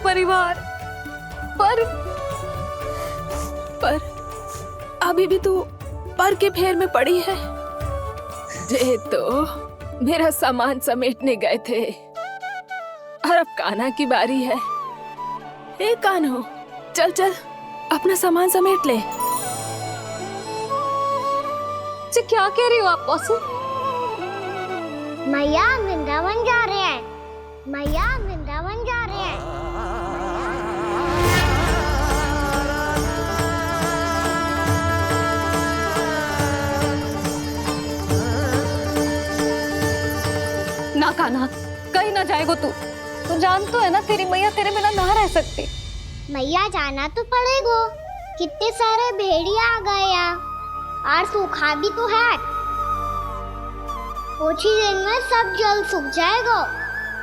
परिवार। पर अभी भी तू पर के फेर में पड़ी है। ये तो मेरा सामान समेटने गए थे और अब कान्हा की बारी है। ए कान्हा, चल चल अपना सामान समेट ले। क्या कह रही हो आप मौसी? मैया वृंदावन जा रहे हैं, मैया वृंदावन जा रहे हैं। ना कान्हा, कहीं ना जाएगो तू जान तो है ना तेरी मैया तेरे बिना ना रह सकती। मैया जाना तो पड़ेगा, कितने सारे भेड़िया आ गए यहाँ और सूखा भी तो है। कुछ ही दिन में सब जल सूख जाएगा,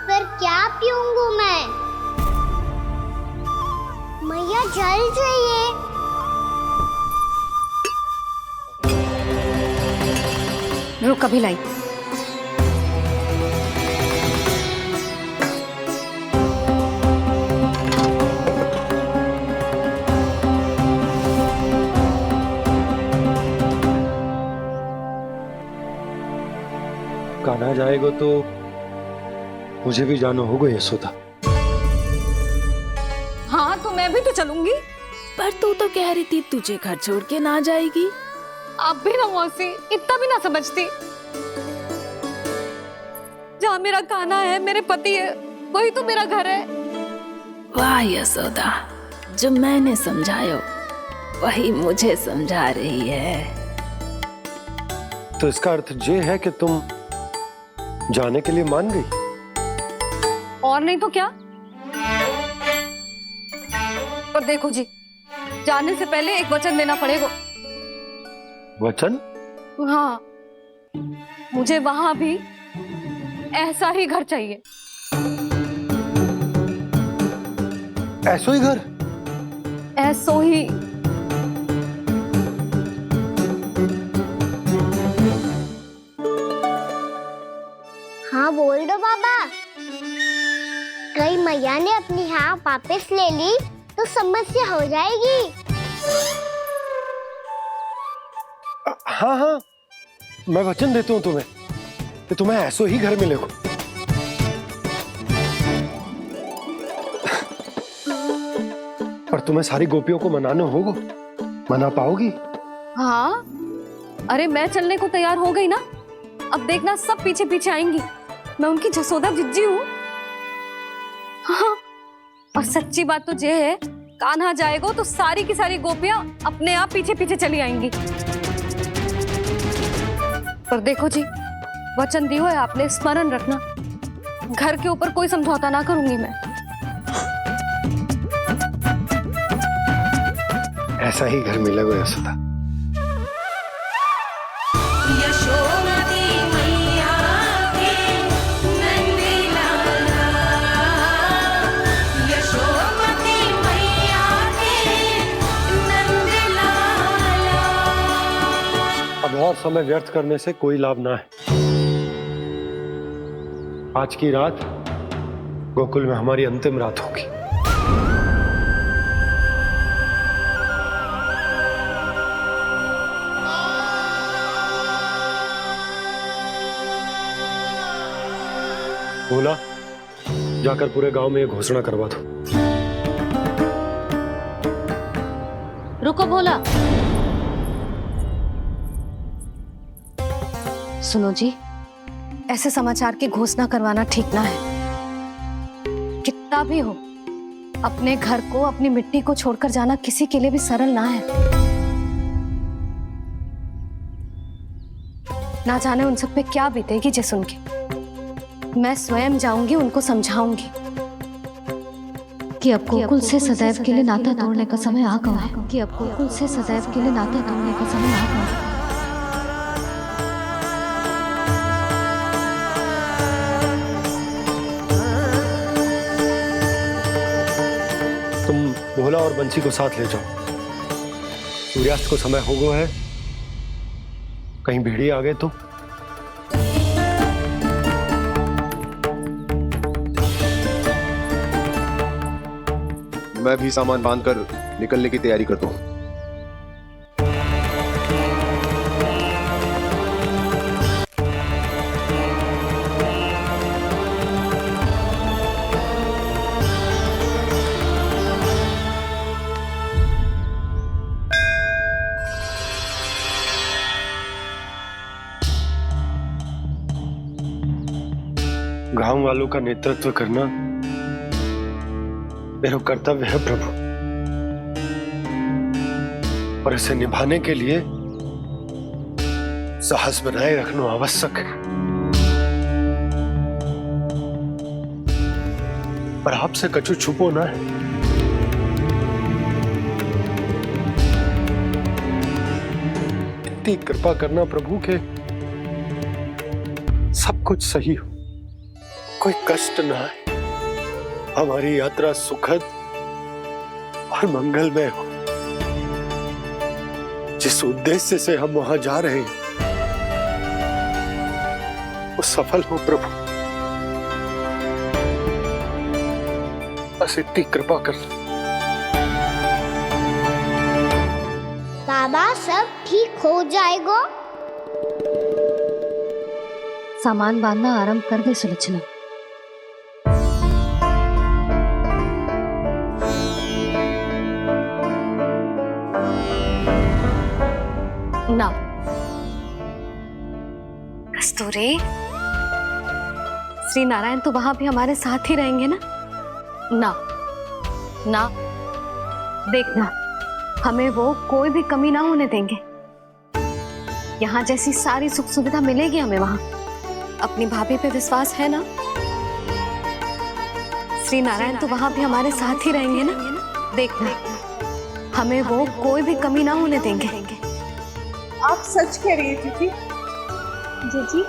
फिर क्या पीऊंगी मैं? मैया जल चाहिए। रुक अभी लाई। कान्हा जाएगा तो मुझे भी जाना होगा यशोदा। हाँ तो मैं भी तो चलूंगी। पर तू तो कह रही थी तुझे घर छोड़ के ना जाएगी। आप भी ना मौसी, इतना भी ना समझती। जहाँ मेरा कान्हा है, मेरे पति है, वही तो मेरा घर है। वाह यशोदा, जो मैंने समझायो वही मुझे समझा रही है। तो इसका अर्थ ये है कि तुम जाने के लिए मान गई? और नहीं तो क्या। और देखो जी, जाने से पहले एक वचन देना पड़ेगा। वचन? हाँ, मुझे वहां भी ऐसा ही घर चाहिए। ऐसो ही घर? ऐसो ही। हाँ बोल दो बाबा। कहीं मैया ने अपनी हाँ वापस ले ली तो समस्या हो जाएगी। हाँ हाँ, मैं वचन देता हूँ तुम्हें कि तुम्हें ऐसो ही घर मिलेगा। पर तुम्हें सारी गोपियों को मनाना होगा। मना पाओगी? हाँ, अरे मैं चलने को तैयार हो गई ना। अब देखना सब पीछे पीछे आएंगी। मैं उनकी जसोदा जिज्जी हूँ। हाँ, और सच्ची बात तो ये है, कान्हा जाएगा तो सारी की सारी गोपियां अपने आप पीछे पीछे चली आएंगी। पर देखो जी, वचन दियो है आपने, स्मरण रखना। घर के ऊपर कोई समझौता ना करूंगी मैं। ऐसा ही घर मिलेगा यशोदा। अब और समय व्यर्थ करने से कोई लाभ ना है। आज की रात गोकुल में हमारी अंतिम रात होगी। बोला, जाकर पूरे गांव में ये घोषणा करवा दो। रुको भोला। सुनो जी, ऐसे समाचार की घोषणा करवाना ठीक ना है। कितना भी हो, अपने घर को, अपनी मिट्टी को छोड़कर जाना किसी के लिए भी सरल ना है। ना जाने उन सब पे क्या बीतेगी जे सुन के। मैं स्वयं जाऊंगी, उनको समझाऊंगी कि अब गोकुल से सदैव के लिए नाता तोड़ने का समय आ गया है। कि अब गोकुल से सदैव के लिए नाता तोड़ने का समय आ गया है। तुम भोला और बंसी को साथ ले जाओ। सूर्यास्त को समय हो गया है, कहीं भेड़ी आ गए तो। मैं भी सामान बांधकर निकलने की तैयारी करता हूँ। गांव वालों का नेतृत्व करना मेरा कर्तव्य है प्रभु, और इसे निभाने के लिए साहस बनाए रखना आवश्यक है। पर आपसे कछु छुपो ना है। इतनी कृपा करना प्रभु के सब कुछ सही हो, कोई कष्ट ना है, हमारी यात्रा सुखद और मंगलमय हो। जिस उद्देश्य से हम वहां जा रहे हैं वो सफल हो प्रभु, बस इतनी कृपा कर। बाबा सब ठीक हो जाएगा। सामान बांधना आरंभ कर दे सुलोचना। ना कस्तूरी, श्री नारायण तो वहां भी हमारे साथ ही रहेंगे ना? ना ना, देखना हमें वो कोई भी कमी ना होने देंगे। यहाँ जैसी सारी सुख सुविधा मिलेगी हमें वहां। अपनी भाभी पे विश्वास है ना? श्री नारायण तो वहां भी हमारे साथ ही रहेंगे ना? देखना हमें वो कोई भी कमी ना होने देंगे। आप सच कह रही है दीदी। जीजी,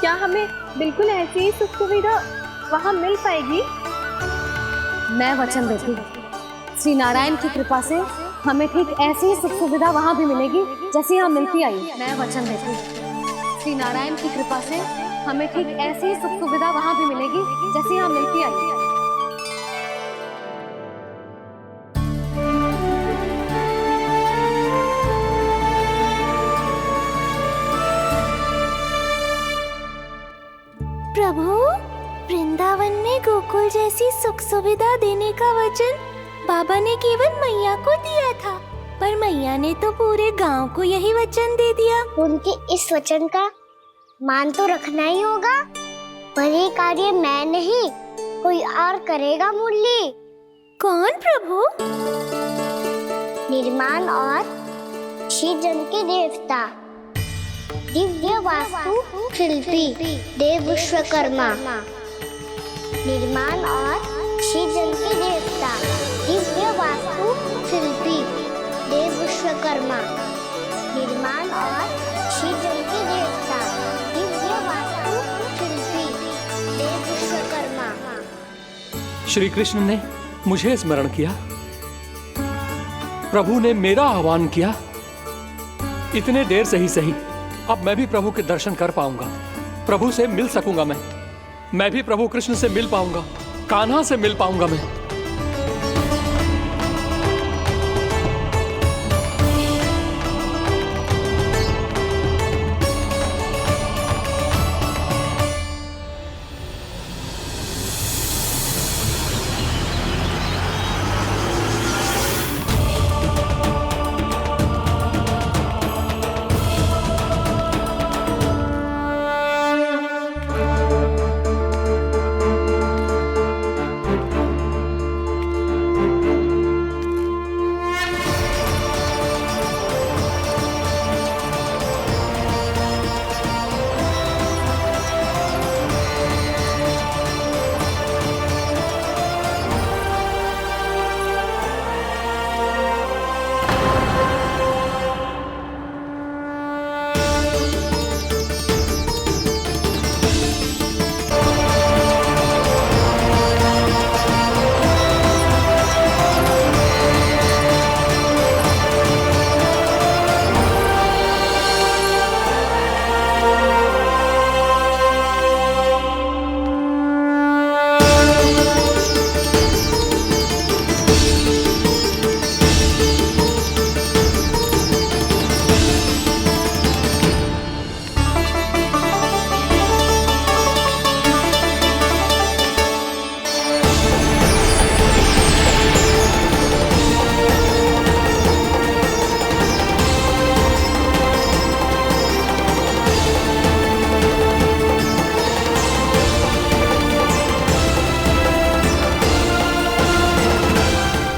क्या हमें बिल्कुल ऐसी ही सुख सुविधा वहाँ मिल पाएगी? मैं वचन देती हूँ, श्री नारायण की कृपा से हमें ठीक ऐसी ही सुख सुविधा वहाँ भी मिलेगी जैसी यहाँ मिलती आई। मैं वचन देती हूँ, श्री नारायण की कृपा से हमें ठीक ऐसी ही सुख सुविधा वहाँ भी मिलेगी जैसी यहाँ मिलती आई। प्रभु, वृंदावन में गोकुल जैसी सुख सुविधा देने का वचन बाबा ने केवल मैया को दिया था, पर मैया ने तो पूरे गांव को यही वचन दे दिया। उनके इस वचन का मान तो रखना ही होगा, पर ये कार्य मैं नहीं कोई और करेगा। मुरली कौन प्रभु? निर्माण और सृजन के देवता, दिव्य वास्तु शिल्पी देव विश्वकर्मा। निर्माण और सृजन के देवता, दिव्य वास्तु शिल्पी देव विश्वकर्मा। निर्माण और सृजन के देवता, दिव्य वास्तु शिल्पी देव विश्वकर्मा। श्री कृष्ण ने मुझे स्मरण किया, प्रभु ने मेरा आह्वान किया। इतने देर से ही सही, अब मैं भी प्रभु के दर्शन कर पाऊंगा, प्रभु से मिल सकूंगा। मैं भी प्रभु कृष्ण से मिल पाऊंगा, कान्हा से मिल पाऊंगा मैं।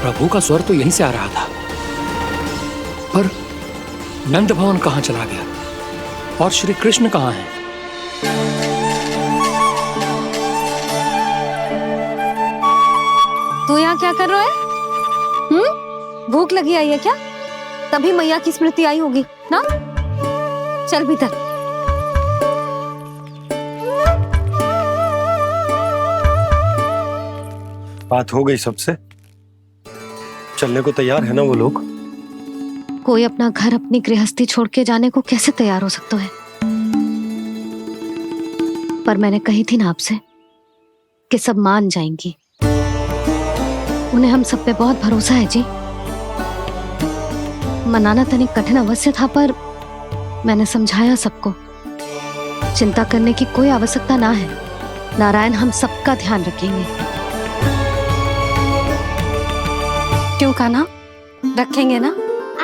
प्रभु का स्वर तो यहीं से आ रहा था, पर नंद भवन कहां चला गया और श्री कृष्ण कहां हैं? तू यहाँ क्या कर रहा है? भूख लगी आई है क्या? तभी मैया की स्मृति आई होगी ना? चल भीतर। बात हो गई सबसे? चलने को तैयार है ना वो लोग? कोई अपना घर अपनी गृहस्थी छोड़ के जाने को कैसे तैयार हो सकता है? पर मैंने कही थी ना आपसे कि सब मान जाएंगी। उन्हें हम सब पे बहुत भरोसा है जी। मनाना तनिक कठिन अवश्य था, पर मैंने समझाया सबको। चिंता करने की कोई आवश्यकता ना है। नारायण हम सबका ध्यान रखेंगे। क्यों कान्हा? रखेंगे ना?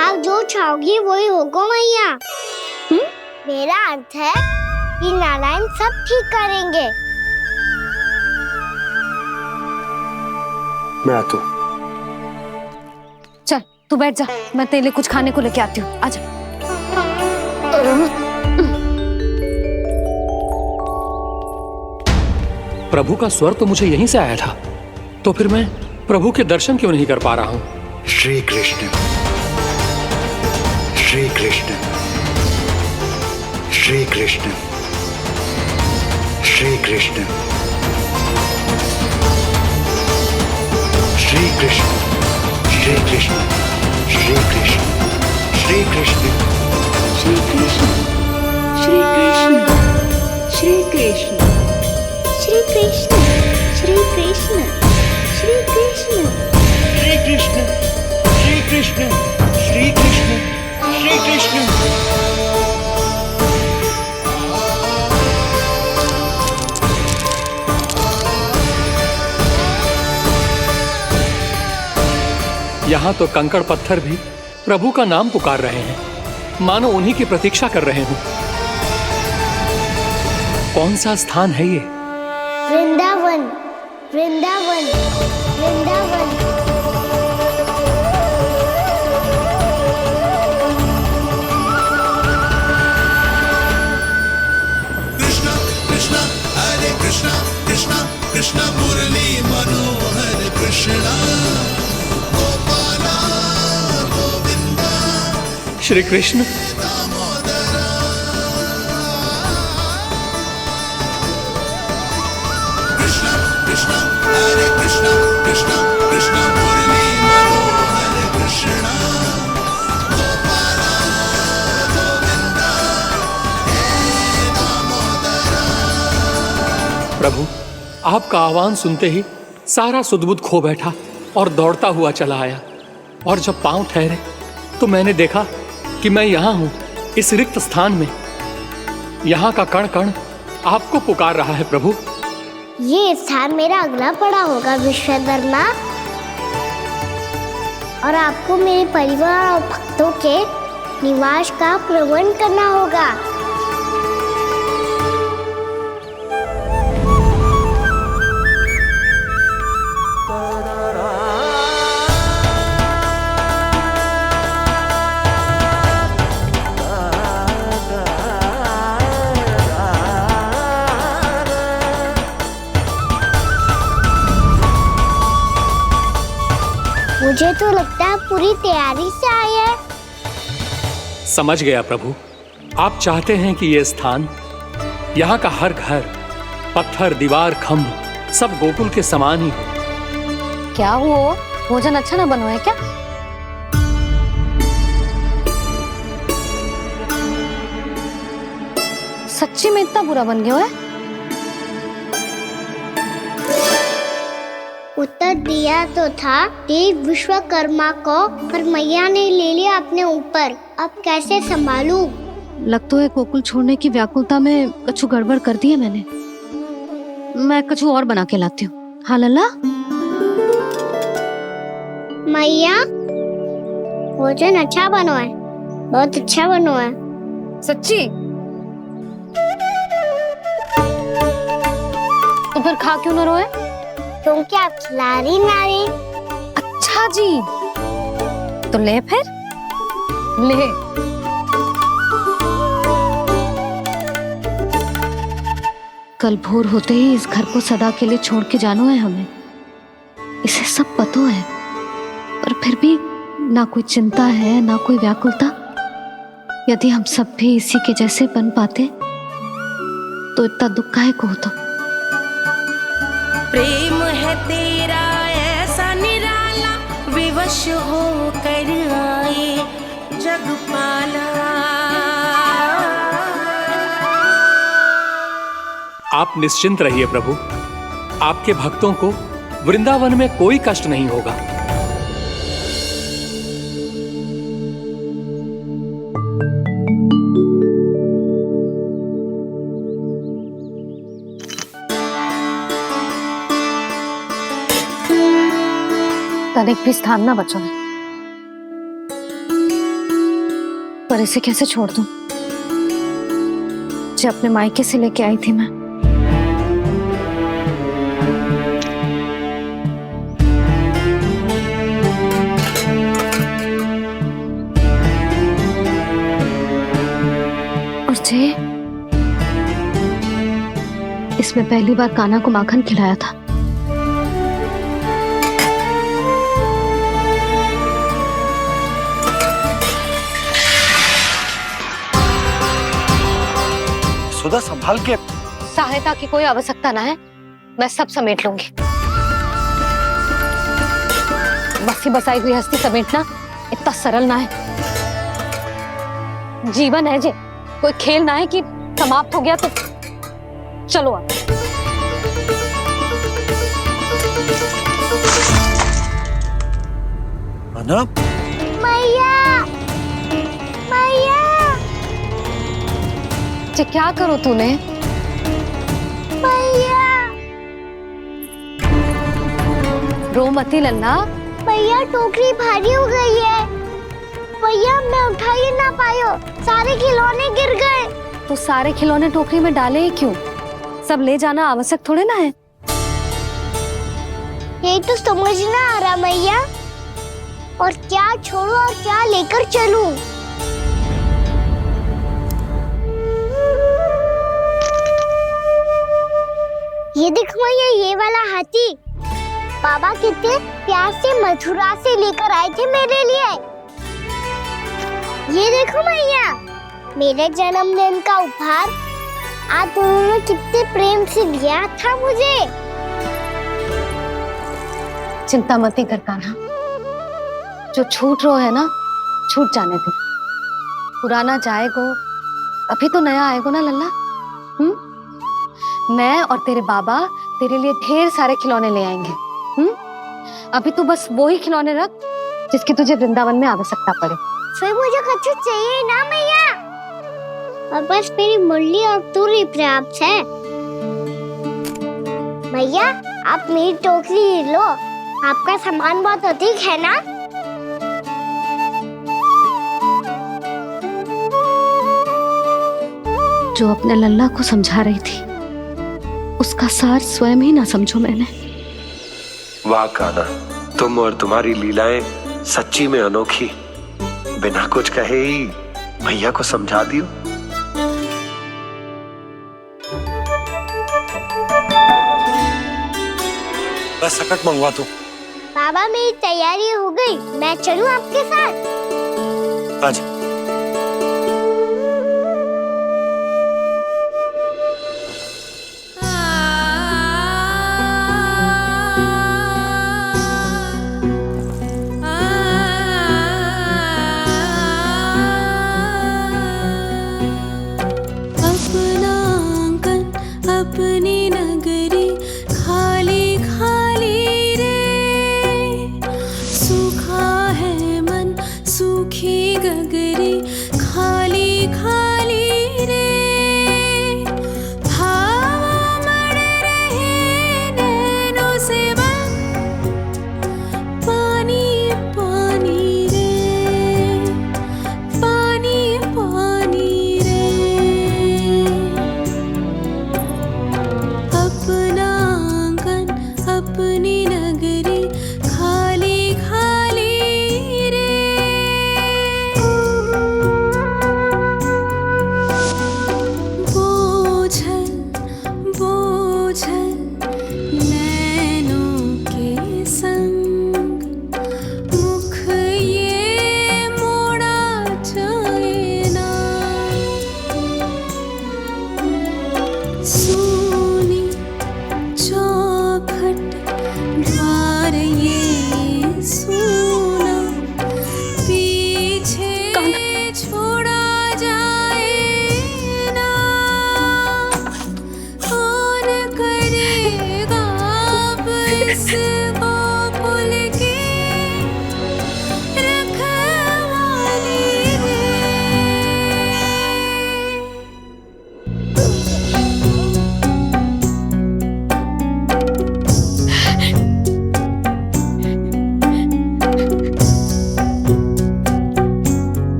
आप जो चाहोगी वही होगा मैया। मेरा अर्थ है कि नारायण सब ठीक करेंगे। मैं आता हूँ। चल तू बैठ जा, मैं तेरे लिए कुछ खाने को लेके आती हूँ। आजा। प्रभु का स्वर तो मुझे यहीं से आया था, तो फिर मैं प्रभु के दर्शन क्यों नहीं कर पा रहा हूँ? श्री कृष्ण, श्री कृष्ण, श्री कृष्ण, श्री कृष्ण, श्री कृष्ण, श्री कृष्ण, श्री कृष्ण, श्री कृष्ण, श्री कृष्ण, श्री कृष्ण, श्री कृष्ण, श्री कृष्ण, श्री कृष्ण, श्री कृष्ण, श्री कृष्ण, श्री कृष्ण, श्री कृष्ण, श्री कृष्ण। यहाँ तो कंकड़ पत्थर भी प्रभु का नाम पुकार रहे हैं, मानो उन्हीं की प्रतीक्षा कर रहे हों। कौन सा स्थान है ये? वृंदावन, वृंदावन, वृंदावन। कृष्णा कृष्णा हरे कृष्णा, कृष्णा कृष्णा मुरली मनोहर कृष्णा, गोपाला गोविंदा श्री कृष्ण। दामोदरा। कृष्णा कृष्णा हरे कृष्णा, कृष्णा कृष्णा मुरली मनोहर कृष्णा, गोपाला गोविंदा हे दामोदरा। प्रभु आपका आह्वान सुनते ही सारा सुध-बुध खो बैठा और दौड़ता हुआ चला आया, और जब पांव ठहरे तो मैंने देखा कि मैं यहाँ हूँ, इस रिक्त स्थान में। यहाँ का कण कण आपको पुकार रहा है प्रभु। ये स्थान मेरा अगला पड़ा होगा विश्वकर्मा, और आपको मेरे परिवार और भक्तों के निवास का प्रबंध करना होगा। मुझे तो लगता है पूरी तैयारी से आए हैं। समझ गया प्रभु, आप चाहते हैं कि ये स्थान, यहाँ का हर घर, पत्थर, दीवार, खम्भ सब गोकुल के समान ही हो। क्या हुआ? भोजन अच्छा ना बनो है क्या? सच्ची में इतना बुरा बन गया है? उत्तर दिया तो था देव विश्वकर्मा को, पर मैया ने ले लिया अपने ऊपर। अब कैसे संभालूं? लग तो है गोकुल छोड़ने की व्याकुलता में कछु गड़बड़ कर दी है मैंने। मैं कछु और बना के लाती हूँ। हाँ लल्ला? मैया, भोजन अच्छा बनो है, बहुत अच्छा बनो है। सच्ची? तो फिर खा क्यों ना रोए? तुम क्या खिला रही नारी? अच्छा जी, तो ले फिर ले। कल भोर होते ही इस घर को सदा के लिए छोड़ के जाना है हमें, इसे सब पता है, पर फिर भी ना कोई चिंता है ना कोई व्याकुलता। यदि हम सब भी इसी के जैसे बन पाते तो इतना दुख काहे को होता। प्रेम है तेरा ऐसा निराला, विवश हो कर आए जगपाला। आप निश्चिंत रहिए प्रभु, आपके भक्तों को वृंदावन में कोई कष्ट नहीं होगा। तनिक भी स्थान ना बचो है, पर इसे कैसे छोड़ दूं जो अपने मायके से लेके आई थी मैं। और जे इसमें पहली बार कान्हा को माखन खिलाया था। सुधा संभाल के। सहायता की कोई आवश्यकता ना है, मैं सब समेट लूंगी। बसी बसाई गृहस्थी समेटना इतना सरल ना है। जीवन है जे, कोई खेल ना है कि समाप्त हो गया तो चलो आप। अना? मैया, मैया, जे क्या करो तूने? मैया, रो मती लल्ला। मैया टोकरी भारी हो गई है। भैया मैं उठा ही ना पायो, सारे खिलौने गिर गए। तो सारे खिलौने टोकरी में डाले ही क्यों? सब ले जाना आवश्यक थोड़े ना है। यही तो समझ ना आ रहा मैया, और क्या छोड़ू और क्या लेकर चलूं? ये देखो मैया, ये वाला हाथी बाबा कितने प्यार से मथुरा से लेकर आए थे मेरे लिए। ये देखो मैया, मेरे जन्मदिन का उपहार आज उन्होंने कितने प्रेम से दिया था मुझे। चिंता मती कर कान्हा, जो छूट रो है ना छूट जाने दे। पुराना जाएगो, अभी तो नया आएगो ना लल्ला। मैं और तेरे बाबा तेरे लिए ढेर सारे खिलौने ले आएंगे। अभी तू बस वो ही खिलौने रख जिसकी तुझे वृंदावन में आवश्यकता पड़े। फिर मुझे कुछ चाहिए ना मैया, और बस मेरी मुरली और तूरी पर्याप्त है। मैया आप मेरी टोकरी लो, आपका सामान बहुत अधिक है ना। जो अपने लल्ला को समझा रही थी उसका सार स्वयं ही ना समझो मैंने। वाह कान्हा, तुम और तुम्हारी लीलाएं सच्ची में अनोखी। बिना कुछ कहे ही भैया को समझा दियो। बस सकट मंगवा दो। बाबा मेरी तैयारी हो गई, मैं चलूं आपके साथ? आज अपनी नगरी खाली खाली रे, सूखा है मन सूखी गगरी खाली खाली रे, भाव मर रहे नैनों से बन पानी पानी रे, पानी पानी रे। अपना आंगन अपनी नगरी खाली खाली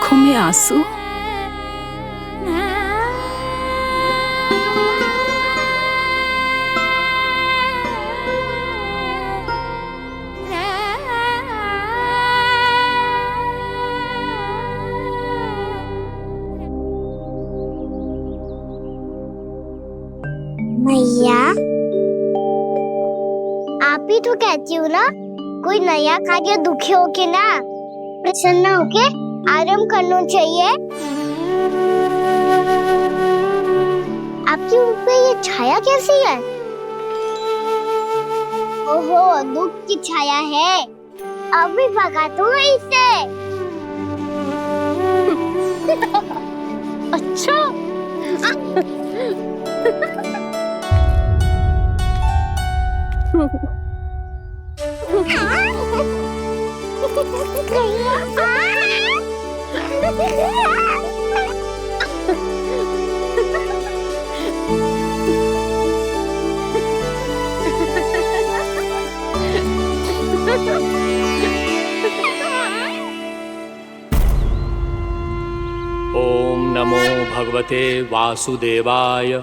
आंखों में आंसू। मैया, आप ही तो कहती हो ना, कोई नया कार्य दुखी होके ना प्रसन्न होके आराम करना चाहिए। आपके मुंह पे ये छाया कैसी है? ओहो, दुख की छाया है। अभी भगा दूं इसे। अच्छा। ओम नमो भगवते वासुदेवाय।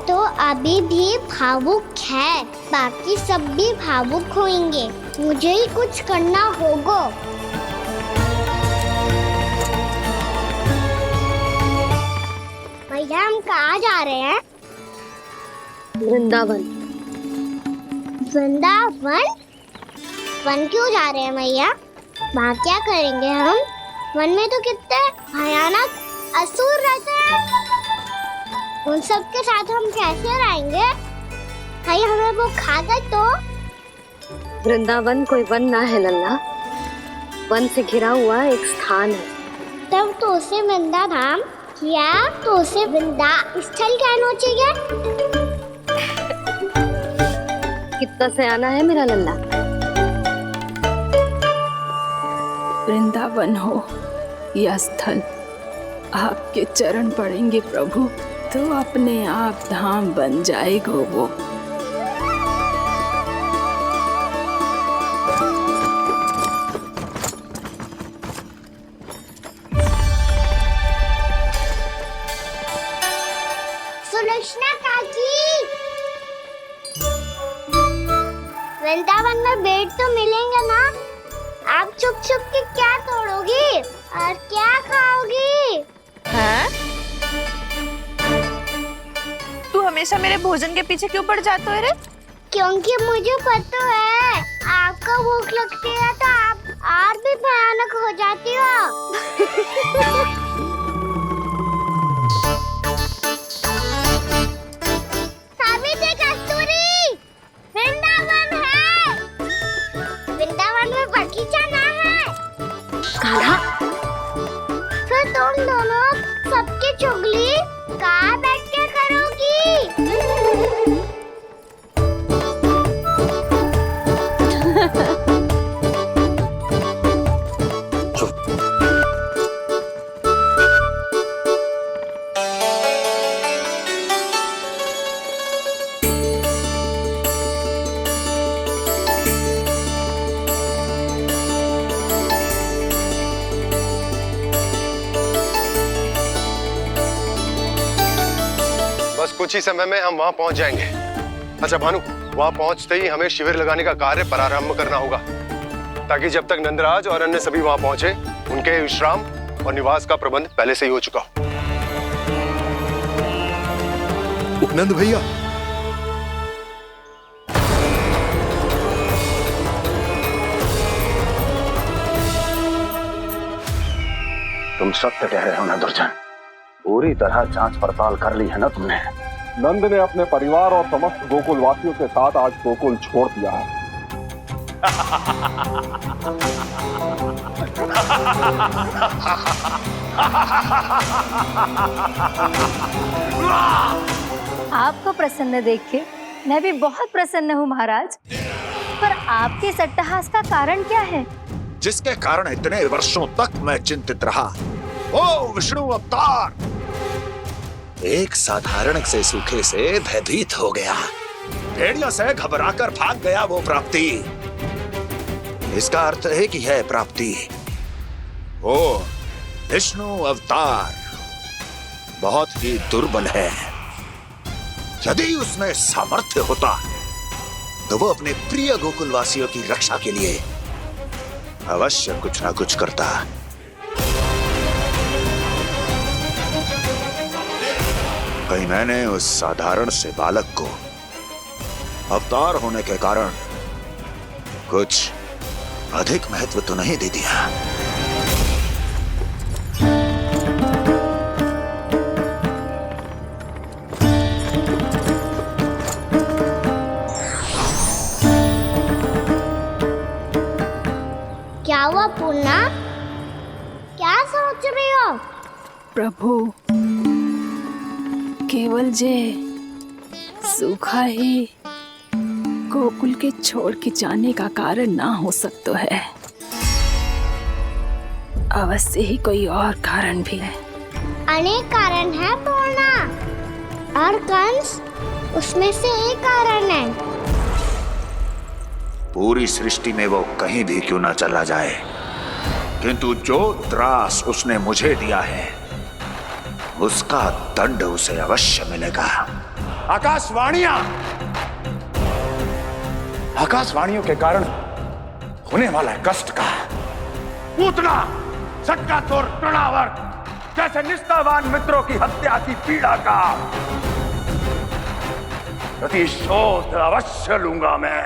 तो अभी भी भावुक है, बाकी सब भी भावुक होंगे। मुझे ही कुछ करना होगा। भैया हम कहाँ जा रहे हैं? वृंदावन। वृंदावन? वन क्यों जा रहे हैं भैया? वहाँ क्या करेंगे हम? वन में तो कितने भयानक असुर रहते हैं। उन सब के साथ हम कैसे रहेंगे? भाई हमें वो खा गए तो? वृंदावन कोई वन ना है लल्ला, वन से घिरा हुआ एक स्थान है। तब तो उसे वृंदा धाम या तो उसे वृंदा स्थल कहना चाहिए। कितना सयाना है मेरा लल्ला। वृंदावन हो या स्थल, आपके चरण पड़ेंगे प्रभु तो अपने आप धाम बन जाएगा वो। सुलक्षणा काकी, वृंदावन में बेट तो मिलेंगे ना? आप छुप छुप के क्या तोड़ोगी और क्या खाओगी? हाँ? तू हमेशा मेरे भोजन के पीछे क्यों पड़ जाते हो रे? क्योंकि मुझे पता है आपको भूख लगती है तो आप और भी भयानक हो जाती हो। सावित्री, कस्तूरी, वृंदावन है। वृंदावन में बगीचा ना है। कान्हा, फिर तुम दोनों सबकी चुगली कहाँ बैठ के करोगी? बस कुछ ही समय में हम वहां पहुंच जाएंगे। अच्छा भानु, वहां पहुंचते ही हमें शिविर लगाने का कार्य प्रारंभ करना होगा, ताकि जब तक नंदराज और अन्य सभी वहां पहुंचे उनके विश्राम और निवास का प्रबंध पहले से ही हो चुका हो। नंद भैया, तुम सत्य कह रहे हो ना दुर्जन? पूरी तरह जांच पड़ताल कर ली है ना तुमने? नंद ने अपने परिवार और समस्त गोकुल वासियों के साथ आज गोकुल छोड़ दिया है। आपको प्रसन्न देख के मैं भी बहुत प्रसन्न हूँ महाराज। पर आपके इस अट्टहास का कारण क्या है? जिसके कारण इतने वर्षों तक मैं चिंतित रहा। ओ विष्णु अवतार! एक साधारण से सूखे से भयभीत हो गया, भेड़ियों से घबराकर भाग गया वो प्राप्ति। इसका अर्थ है कि यह प्राप्ति ओ विष्णु अवतार बहुत ही दुर्बल है। यदि उसमें सामर्थ्य होता तो वो अपने प्रिय गोकुलवासियों की रक्षा के लिए अवश्य कुछ ना कुछ करता। कहीं मैंने उस साधारण से बालक को अवतार होने के कारण कुछ अधिक महत्व तो नहीं दे दिया? क्या हुआ पूर्णा? क्या सोच रही हो? प्रभु, केवल जे सूखा ही गोकुल के छोड़ के जाने का कारण ना हो सकता है, अवश्य ही कोई और कारण भी है। अनेक कारण है पूर्णा, और कंस उसमें से एक कारण है। पूरी सृष्टि में वो कहीं भी क्यों ना चला जाए, किंतु जो त्रास उसने मुझे दिया है उसका दंड उसे अवश्य मिलेगा। आकाशवाणियों के कारण होने वाला कष्ट का पूतना सटकासुर तृणावर जैसे निष्ठावान मित्रों की हत्या की पीड़ा का प्रतिशोध अवश्य लूंगा मैं।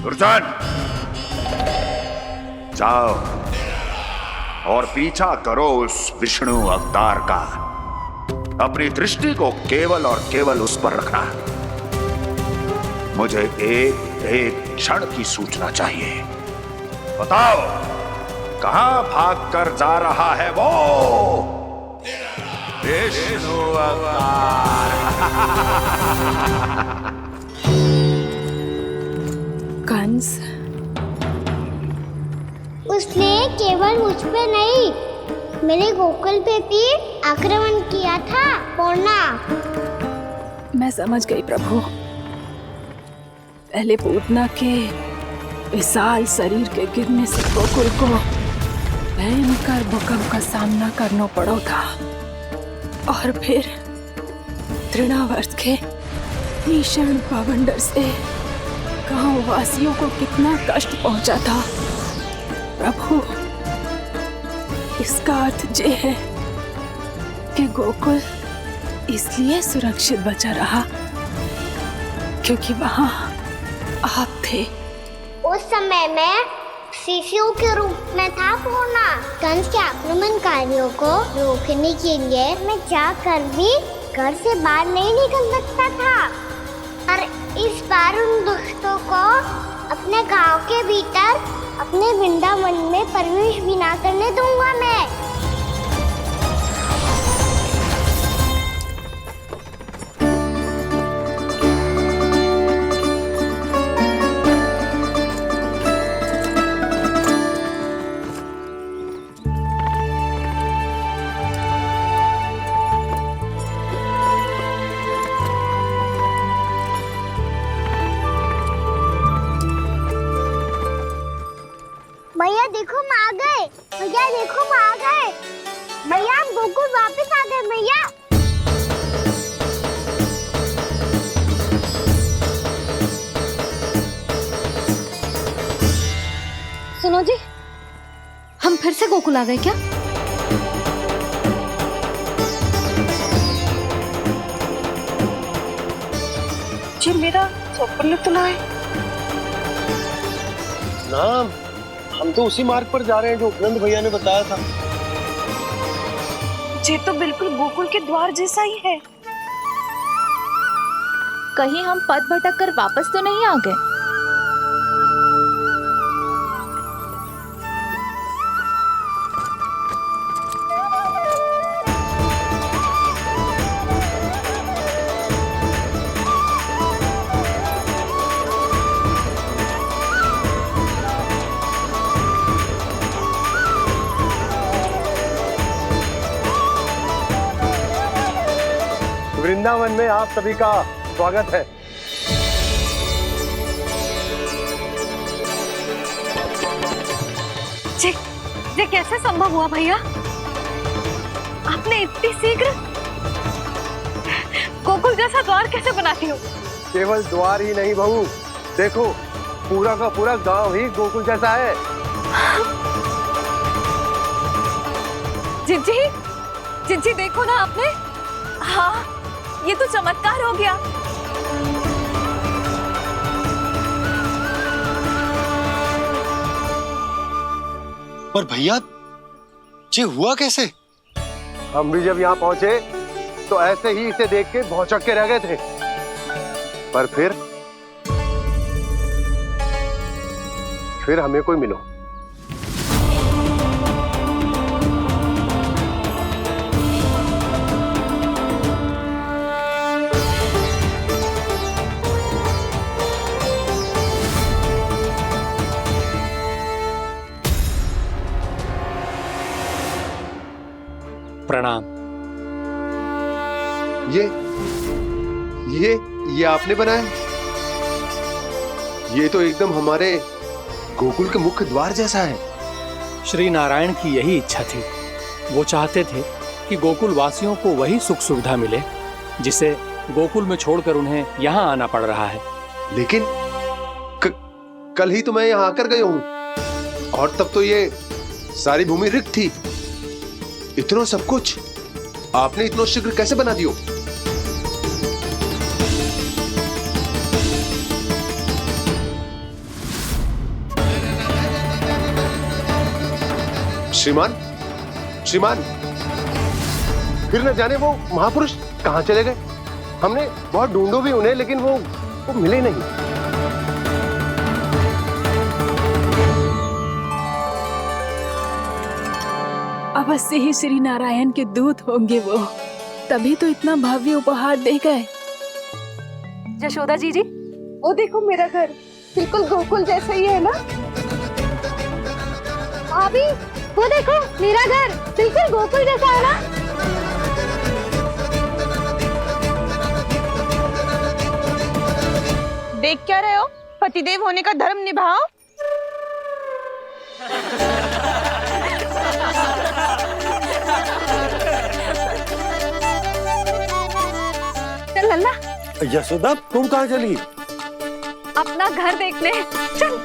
दुर्जन, जाओ और पीछा करो उस विष्णु अवतार का। अपनी दृष्टि को केवल और केवल उस पर रखना। मुझे एक एक क्षण की सूचना चाहिए। बताओ कहां भाग कर जा रहा है वो विष्णु अवतार? कंस, उसने केवल मुझ पे नहीं, मेरे गोकुल पे भी आक्रमण किया था पूर्णा। मैं समझ गई प्रभु। पहले पूतना के विशाल शरीर के गिरने से गोकुल को भयंकर भूकंप का सामना करना पड़ा था, और फिर तृणावर्त के भीषण पावंडर से गांव वासियों को कितना कष्ट पहुंचा था। प्रभु, इसका अर्थ ये है कि गोकुल इसलिए सुरक्षित बचा रहा क्योंकि वहां आप थे। उस समय मैं शिशु के रूप में था पूर्णा। कंस के आक्रमणकारियों को रोकने के लिए मैं जाकर भी घर से बाहर नहीं निकल सकता था, और इस बार उन दुष्टों को अपने गांव के भीतर, अपने वृंदावन में प्रवेश भी ना करने दूंगा मैं। भैया देखो हम आ गए, भैया देखो हम आ गए, भैया हम गोकुल वापस आ गए भैया। सुनो जी, हम फिर से गोकुल आ गए क्या? जी मेरा स्वप्न तो ना है। नाम हम तो उसी मार्ग पर जा रहे हैं जो उपनंद भैया ने बताया था। ये तो बिल्कुल गोकुल के द्वार जैसा ही है। कहीं हम पथ भटक कर वापस तो नहीं आ गए? वृंदावन में आप सभी का स्वागत है। ये कैसे संभव हुआ भैया? आपने इतनी शीघ्र गोकुल जैसा द्वार कैसे बनाती हो? केवल द्वार ही नहीं बहू, देखो पूरा का पूरा गांव ही गोकुल जैसा है। जिज्जी, जिज्जी देखो ना आपने। हाँ, ये तो चमत्कार हो गया। पर भैया ये हुआ कैसे? हम भी जब यहाँ पहुंचे तो ऐसे ही इसे देख के भौचक के रह गए थे, पर फिर हमें कोई मिलो। प्रणाम। ये आपने बनाया? ये तो एकदम हमारे गोकुल के मुख्य द्वार जैसा है। श्री नारायण की यही इच्छा थी। वो चाहते थे ताकि गोकुल वासियों को वही सुख सुविधा मिले जिसे गोकुल में छोड़कर उन्हें यहाँ आना पड़ रहा है। लेकिन कल ही तो मैं यहाँ आकर गया हूँ और तब तो ये सारी भूमि रिक्त थी। इतना सब कुछ आपने इतना शीघ्र कैसे बना दियो? श्रीमान, श्रीमान, फिर न जाने वो महापुरुष कहाँ चले गए। हमने बहुत ढूंढो भी उन्हें, लेकिन वो मिले नहीं। अवश्य ही श्री नारायण के दूत होंगे वो, तभी तो इतना भव्य उपहार दे गए। यशोदा जी, वो देखो मेरा घर बिल्कुल गोकुल जैसा ही है ना। भाभी, वो देखो मेरा घर बिल्कुल गोकुल जैसा है ना। देख क्या रहे हो? पतिदेव होने का धर्म निभाओ। चल लल्ला, यशोदा तुम कहाँ चली? अपना घर देखने चल।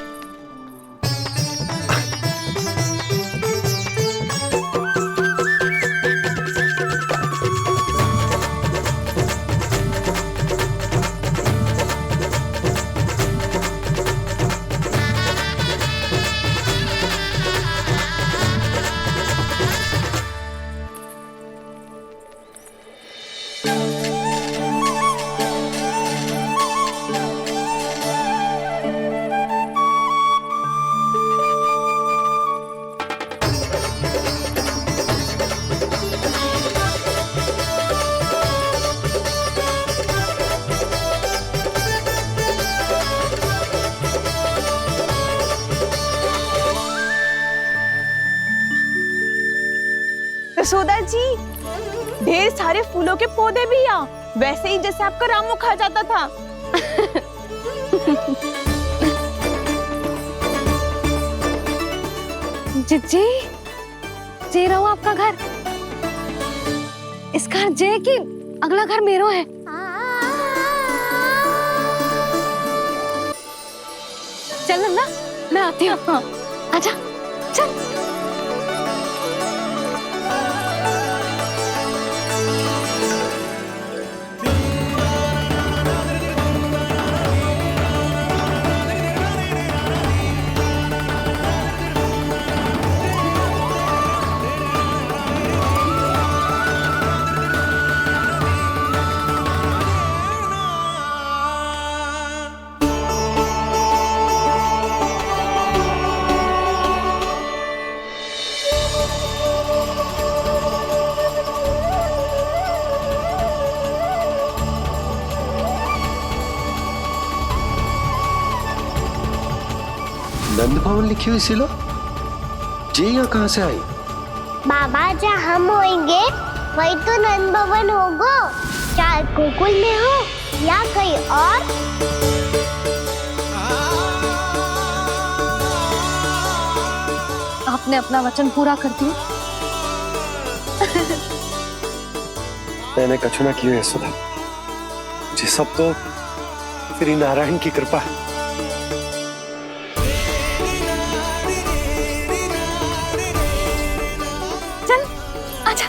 यशोदा जी, ढेर सारे फूलों के पौधे भी यहाँ, वैसे ही जैसे आपका रामू खा जाता था। जिज्जी, जे रहो आपका घर। इस घर जे की अगला घर मेरो है। चल लल्ला, मैं आती हूँ। आजा, चल। नंद भवन लिखी हुई सिलो, जी यहाँ कहाँ से आई? बाबा, जहाँ हम होंगे वही तो नंद भवन होगा। चाहे गोकुल में हो या कहीं और। आपने अपना वचन पूरा कर दिया। मैंने कछु ना किया यशोदा, जी सब तो श्री नारायण की कृपा है। चल, आजा।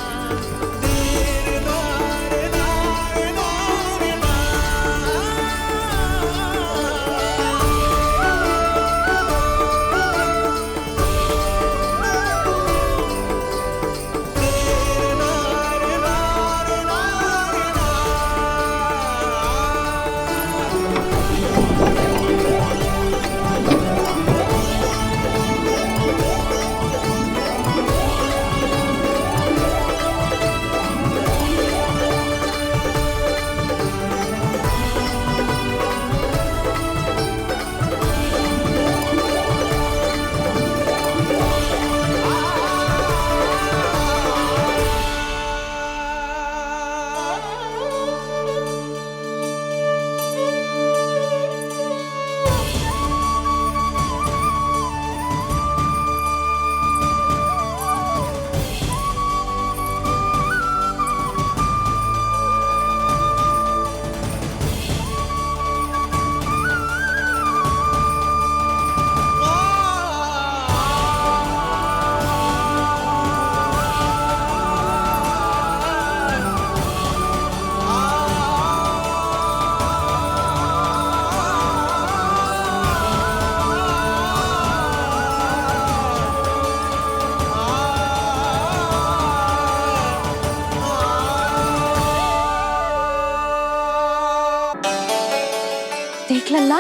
लल्ला,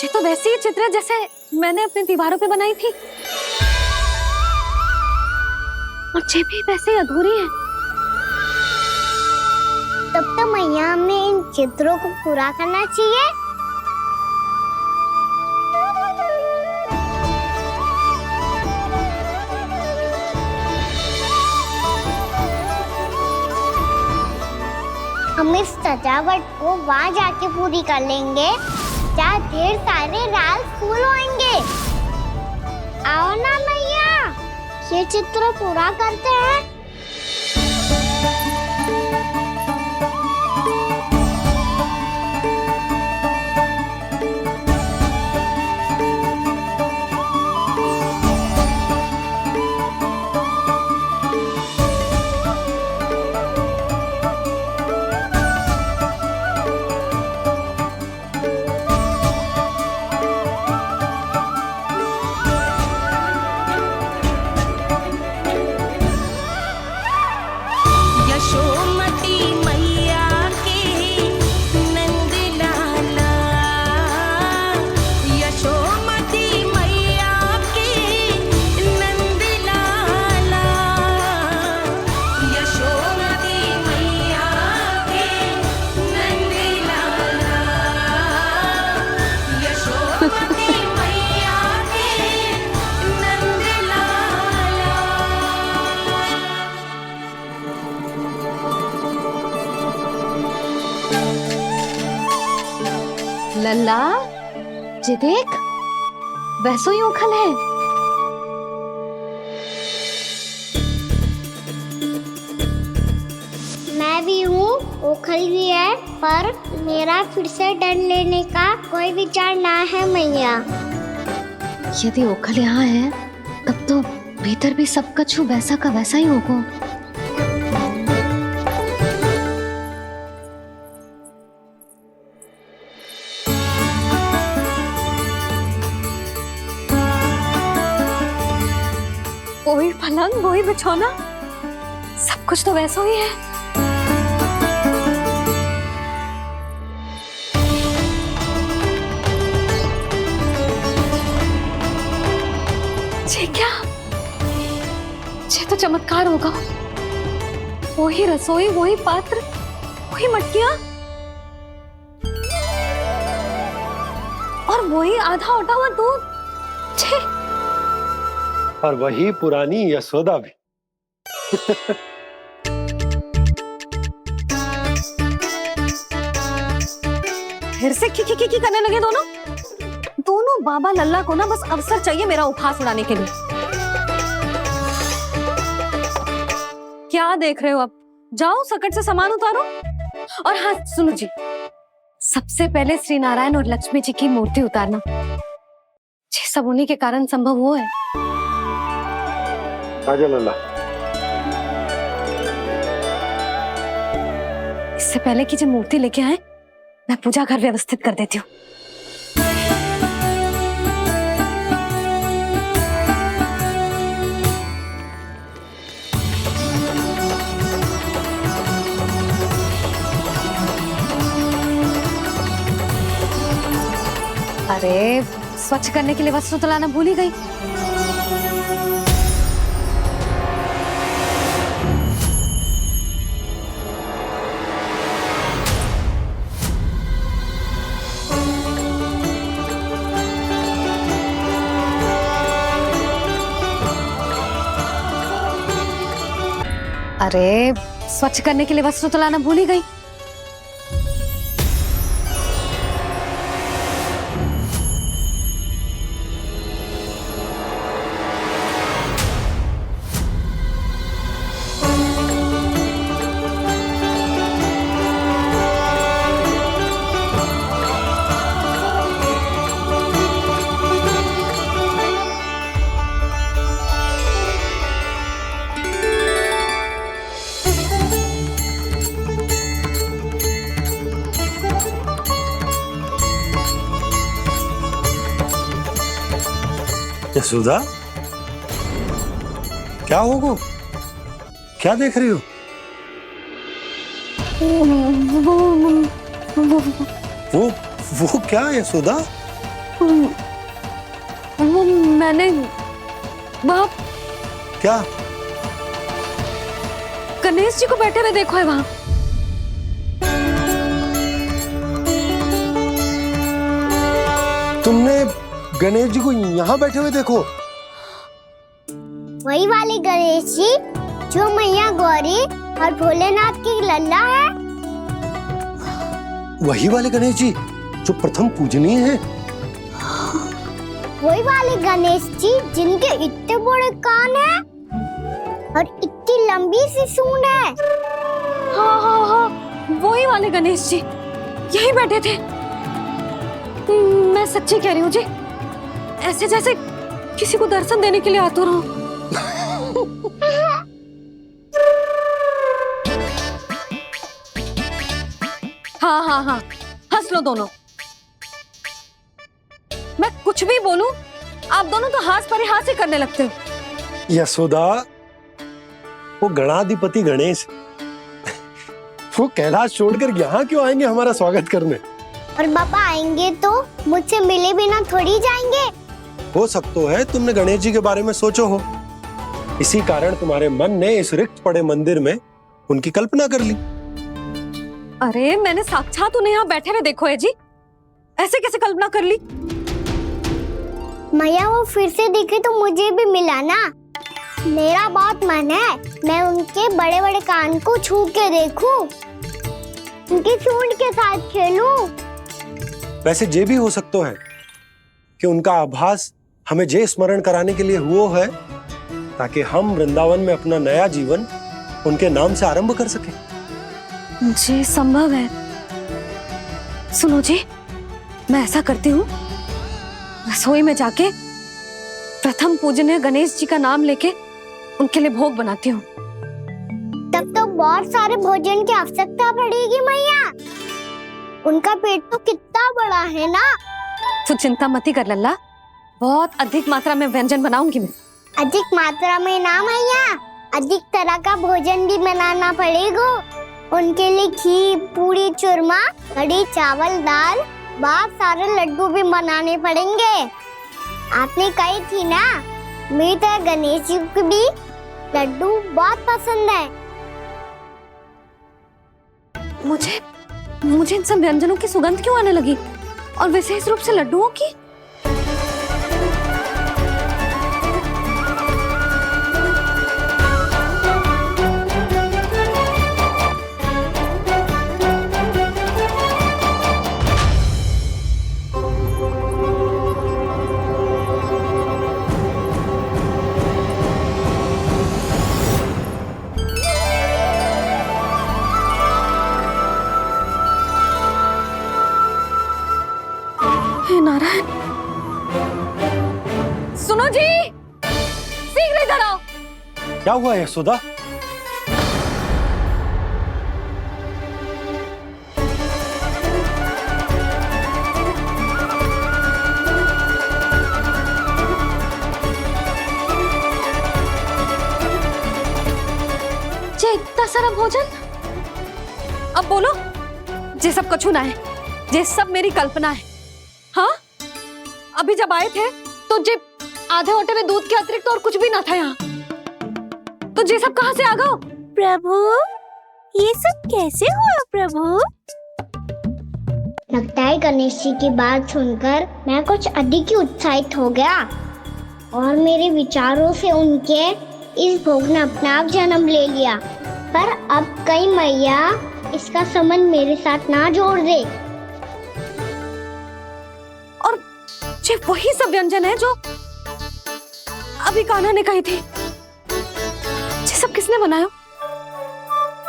ये तो वैसी ही चित्र है जैसे मैंने अपनी दीवारों पे बनाई थी, और ये भी वैसे ही अधूरी है। तब तो मैया हमें इन चित्रों को पूरा करना चाहिए। हम इस सजावट को वहाँ जाके पूरी कर लेंगे जहाँ ढेर सारे लाल फूल होंगे। आओ ना मैया, ये चित्र पूरा करते हैं। लल्ला, जी देख, वैसो ही उखल है। मैं भी हूँ, ओखल भी है, पर मेरा फिर से डर लेने का कोई विचार ना है मैया। यदि ओखल यहाँ है, तब तो भीतर भी सब कछु वैसा का वैसा ही होगा। वही पलंग, वही बिछौना, सब कुछ तो वैसा ही है। ये क्या? ये तो चमत्कार होगा। वही रसोई, वही पात्र, वही मटकियां, और वही आधा उटा हुआ दूध। छे, और वही पुरानी यशोदा भी। फिर से की करने लगे दोनों बाबा लल्ला को ना बस अवसर चाहिए मेरा उपहास उड़ाने के लिए। क्या देख रहे हो? अब जाओ, सकट से सामान उतारो। और हाँ सुनो जी, सबसे पहले श्री नारायण और लक्ष्मी जी की मूर्ति उतारना। ये सब उन्हीं के कारण संभव हुआ है। आजा लल्ला। इससे पहले कि जो मूर्ति लेके आए, मैं पूजा घर व्यवस्थित कर देती हूँ। अरे स्वच्छ करने के लिए वस्त्र तो लाना भूल ही गई। अरे स्वच्छ करने के लिए वस्त्र तो लाना भूल ही गई। यशोदा, क्या होगा? क्या देख रही हो? वो क्या यशोदा? वो मैंने वहाँ क्या? गणेश जी को बैठे हुए देखो है वहाँ। तुमने गणेश जी को यहाँ बैठे हुए देखो? वही वाले गणेश जी जो मैया गौरी और भोलेनाथ की लल्ला है। वही वाले गणेश जी जो प्रथम पूजनीय हैं? वही वाले गणेश जी जिनके इतने बड़े कान हैं और इतनी लंबी सी सूंड है। हाँ हाँ हाँ, वही वाले गणेश जी यही बैठे थे। मैं सच्ची कह रही हूँ जी, ऐसे जैसे किसी को दर्शन देने के लिए आतुर हूँ। हाँ हाँ हाँ, हंस लो दोनों। मैं कुछ भी बोलूं, आप दोनों तो हाथ परिहास ही करने लगते हो। यशोदा, वो गणाधिपति गणेश वो कैलाश छोड़कर यहाँ क्यों आएंगे हमारा स्वागत करने? और पापा आएंगे तो मुझसे मिले बिना थोड़ी जाएंगे। हो सकता है तुमने गणेश जी के बारे में सोचो हो, इसी कारण तुम्हारे मन ने इस रिक्त पड़े मंदिर में उनकी कल्पना कर ली। अरे मैंने साक्षात उन्हें यहाँ बैठे हुए देखो है जी, ऐसे कैसे कल्पना कर ली? मैया वो फिर से दिखे तो मुझे भी मिला ना। मेरा बहुत मन है मैं उनके बड़े बड़े कान को छू के देखूं, उनकी सूंड के साथ खेलूं। वैसे ये भी हो सकता है कि उनका आभास हमें जे स्मरण कराने के लिए हुआ है ताकि हम वृंदावन में अपना नया जीवन उनके नाम से आरंभ कर सके। जी संभव है। सुनो जी, मैं ऐसा करती हूँ, रसोई में जाके प्रथम पूजनीय गणेश जी का नाम लेके उनके लिए भोग बनाती हूँ। तब तो बहुत सारे भोजन की आवश्यकता पड़ेगी मैया। उनका पेट तो कितना बड़ा है ना। तू चिंता मत कर लल्ला, बहुत अधिक मात्रा में व्यंजन बनाऊंगी मैं। अधिक मात्रा में ना मैया, अधिक तरह का भोजन भी बनाना पड़ेगा। उनके लिए खीर, पूरी, चूरमा, कढ़ी, चावल, दाल, बहुत सारे लड्डू भी बनाने पड़ेंगे। आपने कही थी ना, मेरी तरह गणेश जी को भी लड्डू बहुत पसंद है। मुझे इन सब व्यंजनों की सुगंध क्यों आने लगी, और विशेष रूप से लड्डुओं की? नारायण, सुनो जी, शीघ्र इधर आओ। क्या हुआ यशोदा? जे इतना सारा भोजन, अब बोलो, जे सब कछु ना है, जे सब मेरी कल्पना है। हाँ, अभी जब आए थे तो जे आधे ओटे में दूध के अतिरिक्त और कुछ भी ना था यहाँ, तो जे सब कहाँ से आ गए? प्रभु, ये सब कैसे हुआ प्रभु? लगता है गणेश जी की बात सुनकर मैं कुछ अधिक ही उत्साहित हो गया और मेरे विचारों से उनके इस भोग ने अपना आप जन्म ले लिया। पर अब कहीं मैया इसका संबंध मेरे साथ ना जोड़ दे। ये वही सब व्यंजन है जो अभी कान्हा ने कही थी। ये सब किसने बनाया?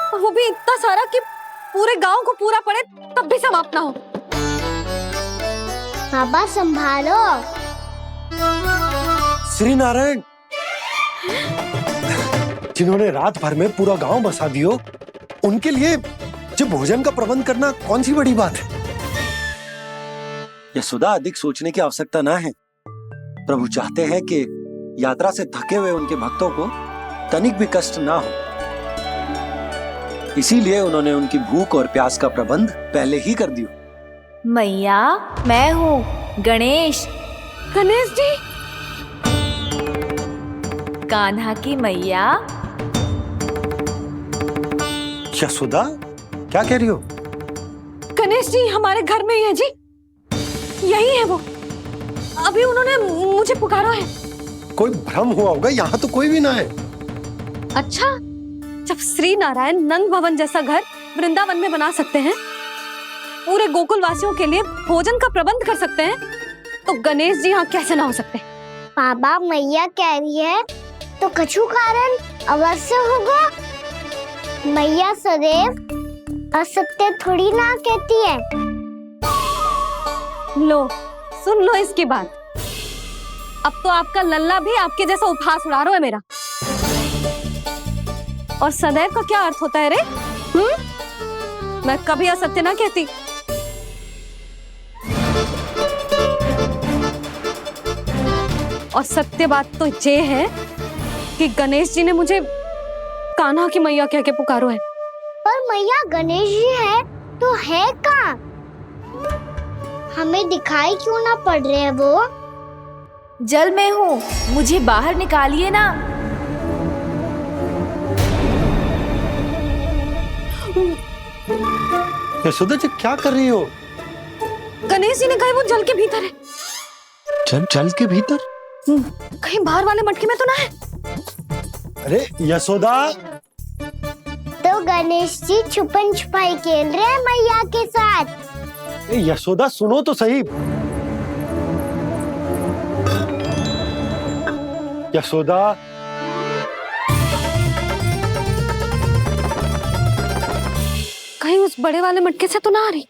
और वो भी इतना सारा कि पूरे गांव को पूरा पड़े तब भी समाप्त ना हो। पापा संभालो। श्री नारायण, जिन्होंने रात भर में पूरा गांव बसा दियो, उनके लिए जो भोजन का प्रबंध करना कौन सी बड़ी बात है? यशोदा, अधिक सोचने की आवश्यकता ना है। प्रभु चाहते हैं कि यात्रा से थके हुए उनके भक्तों को तनिक भी कष्ट ना हो, इसीलिए उन्होंने उनकी भूख और प्यास का प्रबंध पहले ही कर दिया। मैया, मैं हूँ गणेश। गणेश जी। कान्हा की मैया। यशोदा, क्या कह रही हो? गणेश जी हमारे घर में ही है जी, यही है वो। अभी उन्होंने मुझे पुकारा है। कोई भ्रम हुआ होगा, यहाँ तो कोई भी ना है। अच्छा, जब श्री नारायण नंद भवन जैसा घर वृंदावन में बना सकते हैं, पूरे गोकुल वासियों के लिए भोजन का प्रबंध कर सकते हैं, तो गणेश जी यहाँ कैसे ना हो सकते? बाबा, मैया कह रही है तो कछु कारण अवश्य होगा। मैया सदैव असत्य थोड़ी ना कहती है। लो, सुन लो इसकी बात। अब तो आपका लल्ला भी आपके जैसा उपहास उड़ा रहा है मेरा। और सदैव का क्या अर्थ होता है रे? मैं कभी असत्य ना कहती। और सत्य बात तो ये है कि गणेश जी ने मुझे कान्हा की मैया कह के पुकारो है। पर मैया गणेश जी है तो है कहाँ? हमें दिखाई क्यों ना पड़ रहे हैं वो? जल में हूँ, मुझे बाहर निकालिए ना। यशोदा जी, क्या कर रही हो? गणेश जी ने कहा वो जल के भीतर है। जल के भीतर? कहीं बाहर वाले मटके में तो ना है? अरे यशोदा! तो गणेश जी छुपन छुपाई खेल रहे हैं मैया के साथ। यशोदा, सुनो तो सही। यशोदा, कहीं उस बड़े वाले मटके से तो ना आ रही?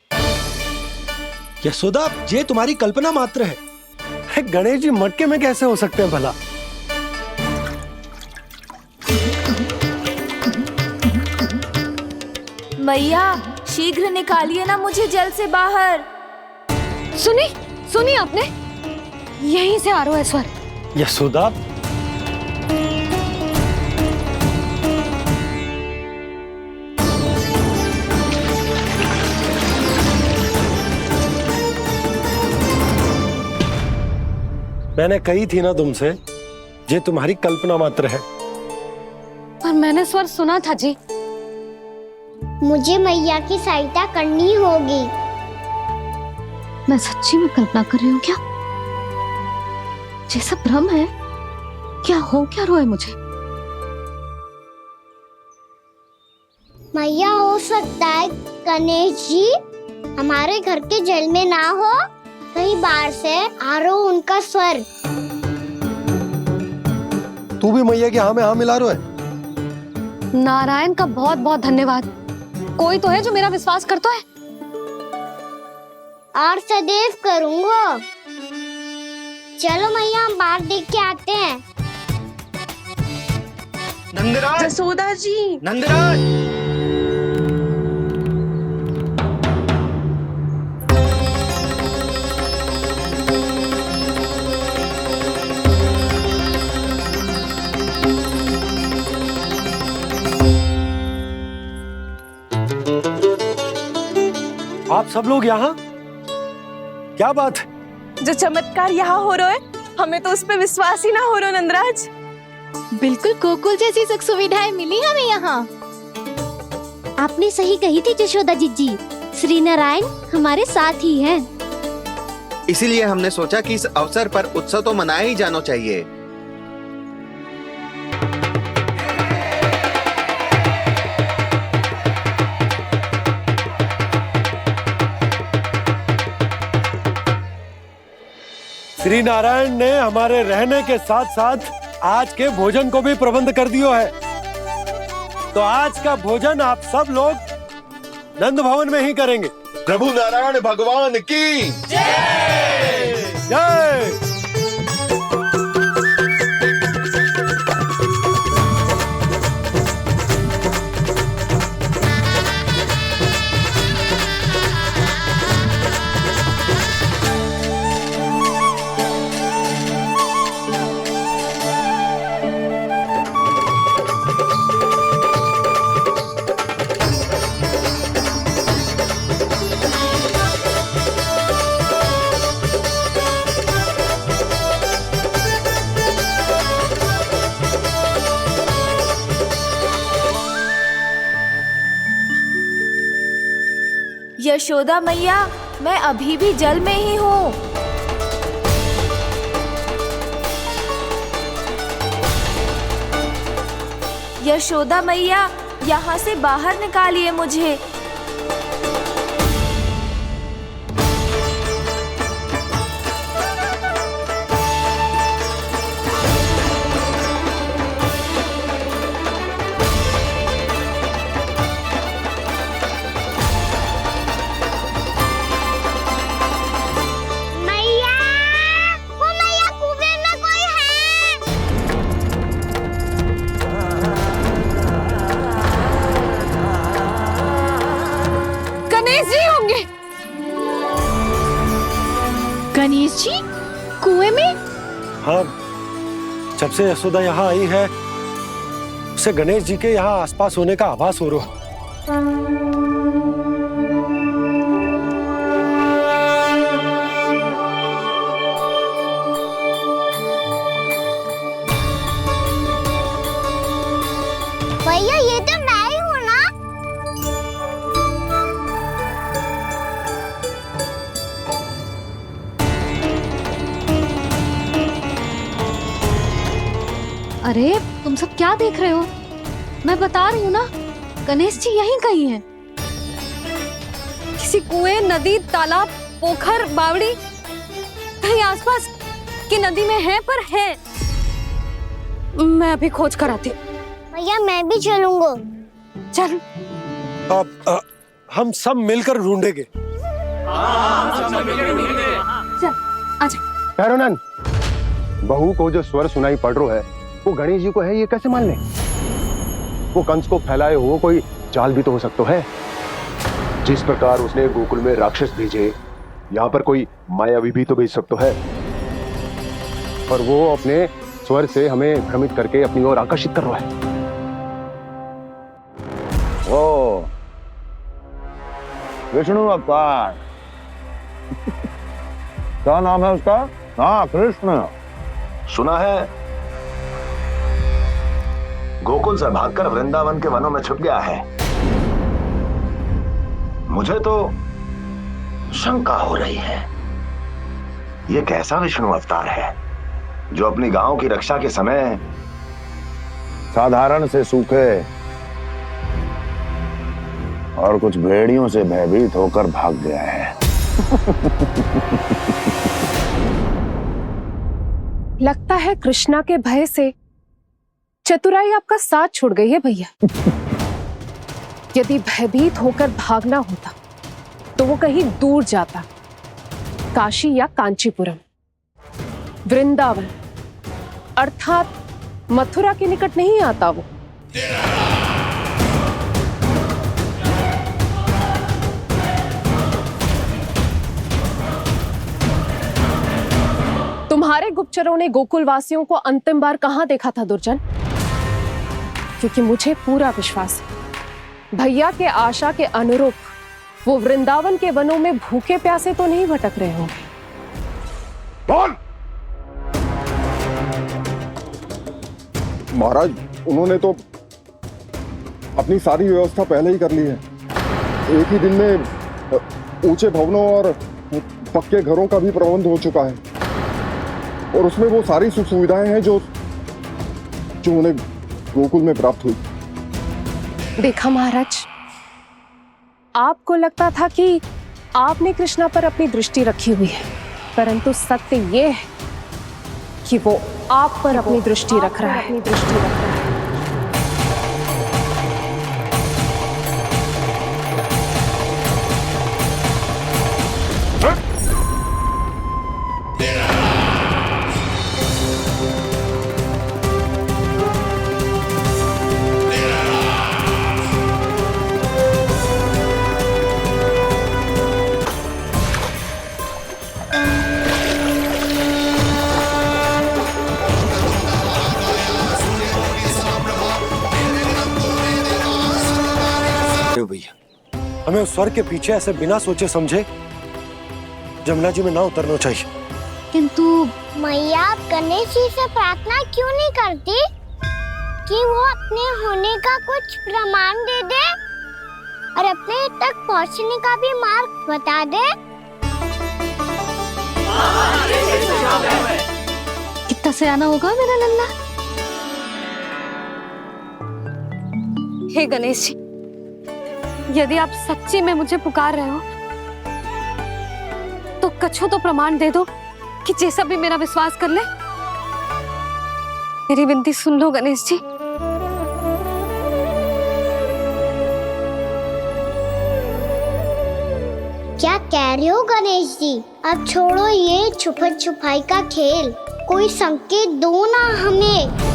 यशोदा, ये तुम्हारी कल्पना मात्र है। गणेश जी मटके में कैसे हो सकते हैं भला? मैया, शीघ्र निकालिए ना मुझे जल से बाहर। सुनी आपने? यहीं से आ रहा है स्वर। यशोदा, मैंने कही थी ना तुमसे, ये तुम्हारी कल्पना मात्र है। पर मैंने स्वर सुना था जी। मुझे मैया की सहायता करनी होगी। मैं सच्ची में कल्पना कर रही हूँ क्या? ये सब भ्रम है क्या? हो क्या रहा है मुझे? मैया, हो सकता है गणेश जी हमारे घर के जल में ना हो, कहीं बाहर से आ रहा हो उनका स्वर। तू भी मैया के हाँ में हाँ मिला रहा है। नारायण का बहुत बहुत धन्यवाद। कोई तो है जो मेरा विश्वास करता है। और सदैव करूंगा। चलो मैया, हम बाहर देख के आते हैं। नंदराज! जसोदा जी! नंदराज! आप सब लोग यहाँ? क्या बात है? जो चमत्कार यहाँ हो रहा है, हमें तो उस पे विश्वास ही ना हो रहा नंदराज। बिल्कुल गोकुल जैसी सुख सुविधाएं मिली हमें यहाँ। आपने सही कही थी जशोदा जीजी, श्री नारायण हमारे साथ ही हैं। इसीलिए हमने सोचा कि इस अवसर पर उत्सव तो मनाया ही जाना चाहिए। श्री नारायण ने हमारे रहने के साथ साथ आज के भोजन को भी प्रबंध कर दियो है। तो आज का भोजन आप सब लोग नंद भवन में ही करेंगे। प्रभु नारायण भगवान की जय जय। यशोदा मैया, मैं अभी भी जल में ही हूँ। यशोदा मैया, यहाँ से बाहर निकालिए मुझे। गणेश जी कुएं में? हाँ, जब से यशोदा यहाँ आई है उसे गणेश जी के यहाँ आसपास होने का आभास हो रहा। भैया ये तो मैं ही हूँ ना? अरे तुम सब क्या देख रहे हो? मैं बता रही हूँ ना, गणेश जी यहीं कहीं हैं। किसी कुएं, नदी, तालाब, पोखर, बावड़ी कहीं आसपास की नदी में है, पर है। मैं अभी खोज कर आती हूँ। भैया मैं भी चलूंगा। चल। अब हम सब मिलकर ढूंढेंगे। चल आजा। भैरवनंद, बहू को जो स्वर सुनाई पड़ रहा है वो गणेश जी को है, ये कैसे मान ले? वो कंस को फैलाए हुए कोई चाल भी तो हो सकता है। जिस प्रकार उसने गोकुल में राक्षस भेजे, यहाँ पर कोई मायावी भी तो भेज सकता है। और वो अपने स्वर से हमें भ्रमित करके अपनी ओर आकर्षित कर रहा है। ओ विष्णु अवतार। क्या नाम है उसका? हाँ, कृष्ण। सुना है गोकुल से भागकर वृंदावन के वनों में छुप गया है। मुझे तो शंका हो रही है, ये कैसा विष्णु अवतार है जो अपनी गांव की रक्षा के समय साधारण से सूखे और कुछ भेड़ियों से भयभीत होकर भाग गया है। लगता है कृष्णा के भय से चतुराई आपका साथ छोड़ गई है भैया। यदि भयभीत होकर भागना होता तो वो कहीं दूर जाता, काशी या कांचीपुरम, वृंदावन अर्थात मथुरा के निकट नहीं आता वो। तुम्हारे गुप्तचरों ने गोकुल वासियों को अंतिम बार कहां देखा था दुर्जन? क्योंकि मुझे पूरा विश्वास है भैया के आशा के अनुरूप वो वृंदावन के वनों में भूखे प्यासे तो नहीं भटक रहे होंगे। बोल! महाराज, उन्होंने तो अपनी सारी व्यवस्था पहले ही कर ली है। एक ही दिन में ऊंचे भवनों और पक्के घरों का भी प्रबंध हो चुका है, और उसमें वो सारी सुख सुविधाएं हैं जो उन्हें गोकुल में प्राप्त हुई। देखा महाराज, आपको लगता था कि आपने कृष्णा पर अपनी दृष्टि रखी हुई है, परंतु सत्य ये है कि वो आप पर अपनी दृष्टि रख रहा है। हमें उस स्वर के पीछे ऐसे बिना सोचे समझे जमुना जी में ना उतरना चाहिए। किंतु मैया, आप गणेश जी से प्रार्थना क्यों नहीं करती कि वो अपने होने का कुछ प्रमाण दे दे? और अपने तक पहुंचने का भी मार्ग बता दे। कितना सयाना होगा मेरा लल्ला। हे गणेश जी, यदि आप सच्ची में मुझे पुकार रहे हो तो कछु तो प्रमाण दे दो कि जैसा भी मेरा विश्वास कर ले। मेरी विनती सुन लो गणेश जी। क्या कह रहे हो गणेश जी? अब छोड़ो ये छुपन छुपाई का खेल, कोई संकेत दो ना हमें।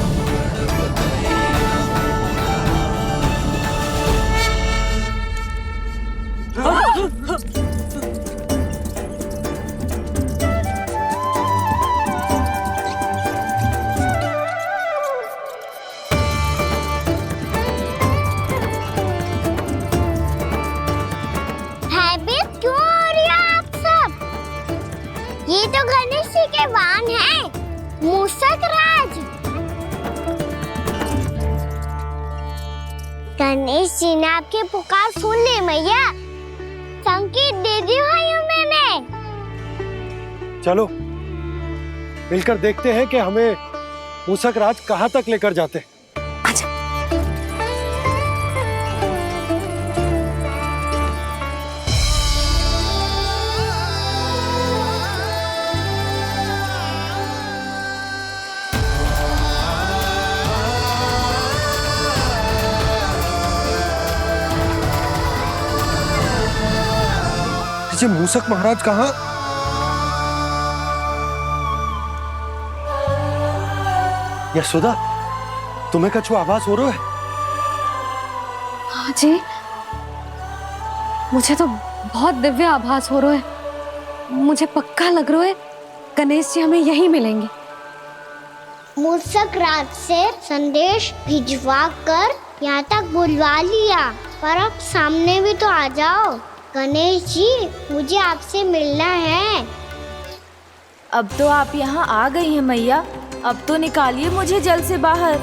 भयभीत क्यों हो रही है आप सब? ये तो गणेश जी के वाहन हैं, मूषक राज। गणेश जी ने आपकी पुकार सुन ली मैया, संकेत दे दी भाइयों मैंने। चलो मिलकर देखते हैं कि हमें मूषक राज कहाँ तक लेकर जाते हैं। ये मूषक महाराज कहाँ? यशोदा, तुम्हें कछु आभास हो रहा है? हाँ जी, मुझे तो बहुत दिव्य आभास हो रहा है। मुझे पक्का लग रहा है गणेश जी हमें यहीं मिलेंगे। मूषक राज से संदेश भिजवा कर यहाँ तक बुलवा लिया, पर अब सामने भी तो आ जाओ। गणेश जी, मुझे आपसे मिलना है। अब तो आप यहाँ आ गई हैं मैया, अब तो निकालिए मुझे जल से बाहर।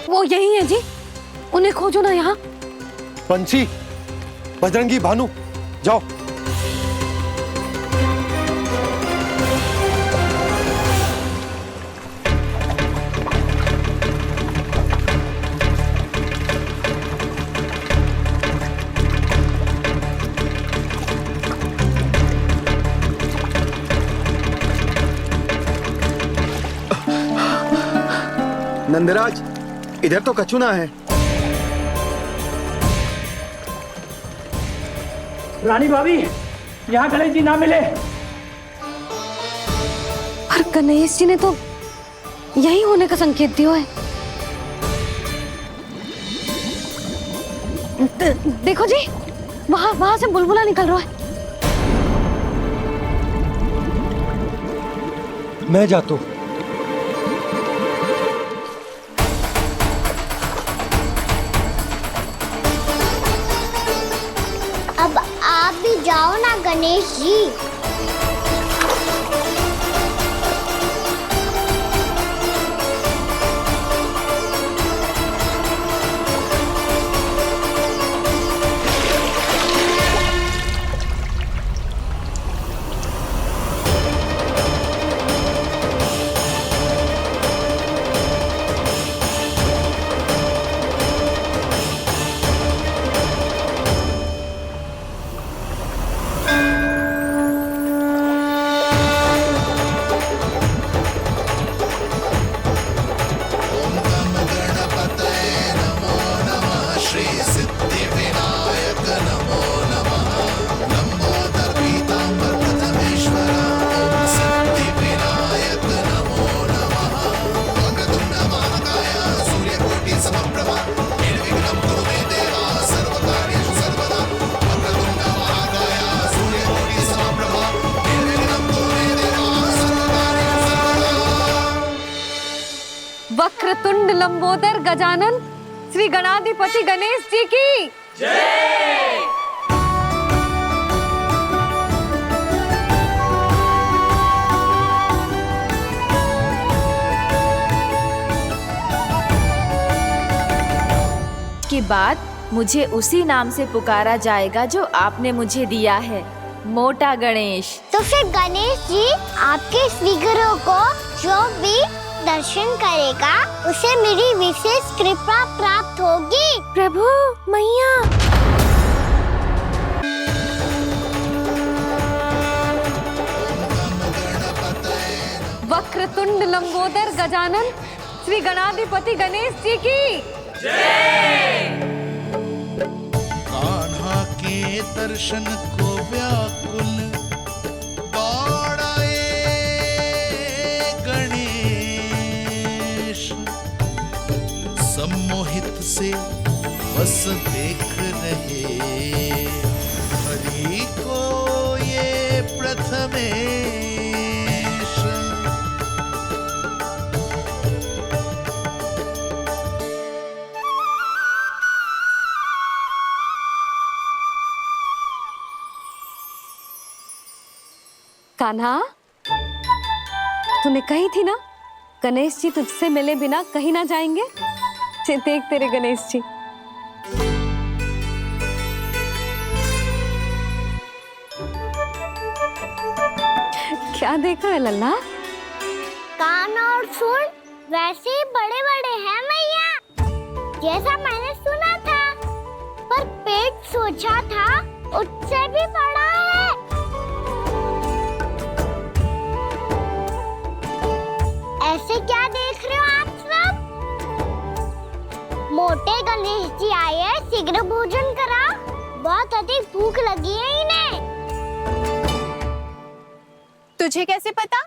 वो यही है जी, उन्हें खोजो ना यहाँ। पंछी, बजरंगी, भानु, जाओ। नंदराज, इधर तो कछु ना है। रानी भाभी, यहाँ गणेश जी ना मिले। पर गणेश जी ने तो यही होने का संकेत दिया है। देखो जी, वहां से बुलबुला निकल रहा है। मैं जाता हूं। अब आप भी जाओ ना गणेश जी। वक्रतुंड लंबोदर गजानन श्री गणाधिपति गणेश जी की जय। के बाद मुझे उसी नाम से पुकारा जाएगा जो आपने मुझे दिया है, मोटा गणेश। तो फिर गणेश जी आपके इस विग्रह को जो भी दर्शन करेगा उसे मेरी विशेष कृपा प्राप्त होगी। प्रभु, मैया। वक्रतुंड लंबोदर गजानन श्री गणाधिपति गणेश जी की जय। कान्हा के दर्शन को व्याकुल दौड़ाए गणेश, सम्मोहित से बस देख रहे हरि को ये प्रथमेश। कान्हा, तूने कही थी ना गणेश जी तुझसे मिले बिना कहीं ना जाएंगे। देख तेरे गणेश जी। क्या देख रहा है लल्ला? कान और सुन वैसे ही बड़े बड़े हैं मैया, जैसा मैंने सुना था, पर पेट सोचा था उससे भी बड़ा है। ऐसे क्या देख रहे हो आप सब? मोटे गणेश जी आए हैं, शीघ्र भोजन करा, बहुत अधिक भूख लगी है इन्हें। तुझे कैसे पता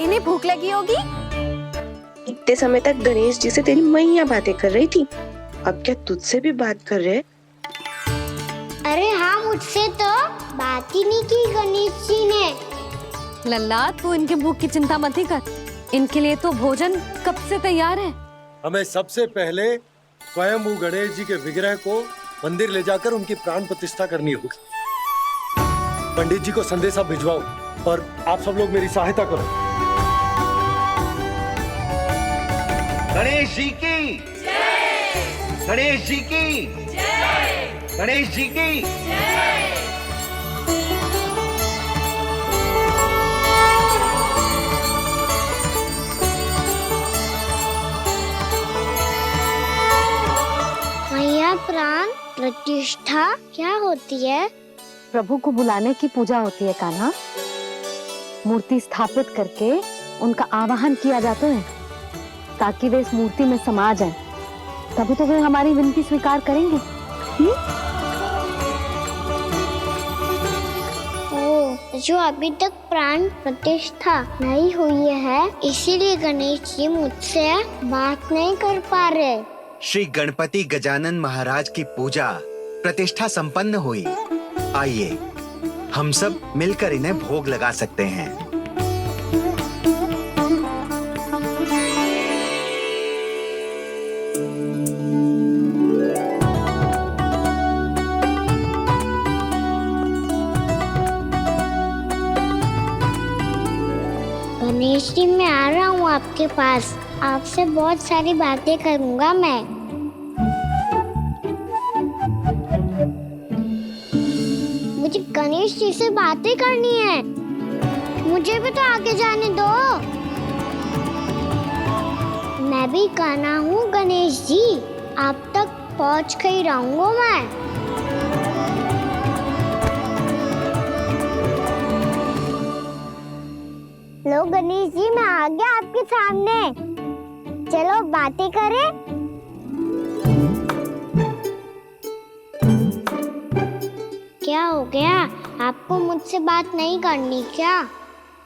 इन्हें भूख लगी होगी? इतने समय तक गणेश जी से तेरी मैया बातें कर रही थी, अब क्या तुझसे भी बात कर रहे? अरे हाँ, मुझसे तो बात ही नहीं की गणेश जी ने। लल्ला, तू इनके भूख की चिंता मत ही कर, इनके लिए तो भोजन कब से तैयार है। हमें सबसे पहले स्वयं गणेश जी के विग्रह को मंदिर ले जाकर उनकी प्राण प्रतिष्ठा करनी होगी। पंडित जी को संदेशा भिजवाओ और आप सब लोग मेरी सहायता करो। गणेश जी की जय। गणेश जी की जय। गणेश जी की जय। मैया, प्राण प्रतिष्ठा क्या होती है? प्रभु को बुलाने की पूजा होती है कान्हा। मूर्ति स्थापित करके उनका आवाहन किया जाता है ताकि वे इस मूर्ति में समा जाएं। तभी तो वे हमारी विनती स्वीकार करेंगे। ओ, जो अभी तक प्राण प्रतिष्ठा नहीं हुई है, इसीलिए गणेश जी मुझसे बात नहीं कर पा रहे। श्री गणपति गजानन महाराज की पूजा प्रतिष्ठा संपन्न हुई। आइए हम सब मिलकर इन्हें भोग लगा सकते हैं। गणेश जी, मैं आ रहा हूँ आपके पास, आपसे बहुत सारी बातें करूँगा मैं। मुझे गणेश जी से बातें करनी है, मुझे भी तो आगे जाने दो। मैं भी कान्हा हूँ गणेश जी, आप तक पहुँच कर ही रहूँगा मैं। लो गणेश जी, मैं आ गया आपके सामने, चलो बातें करें। क्या हो गया, आपको मुझसे बात नहीं करनी क्या?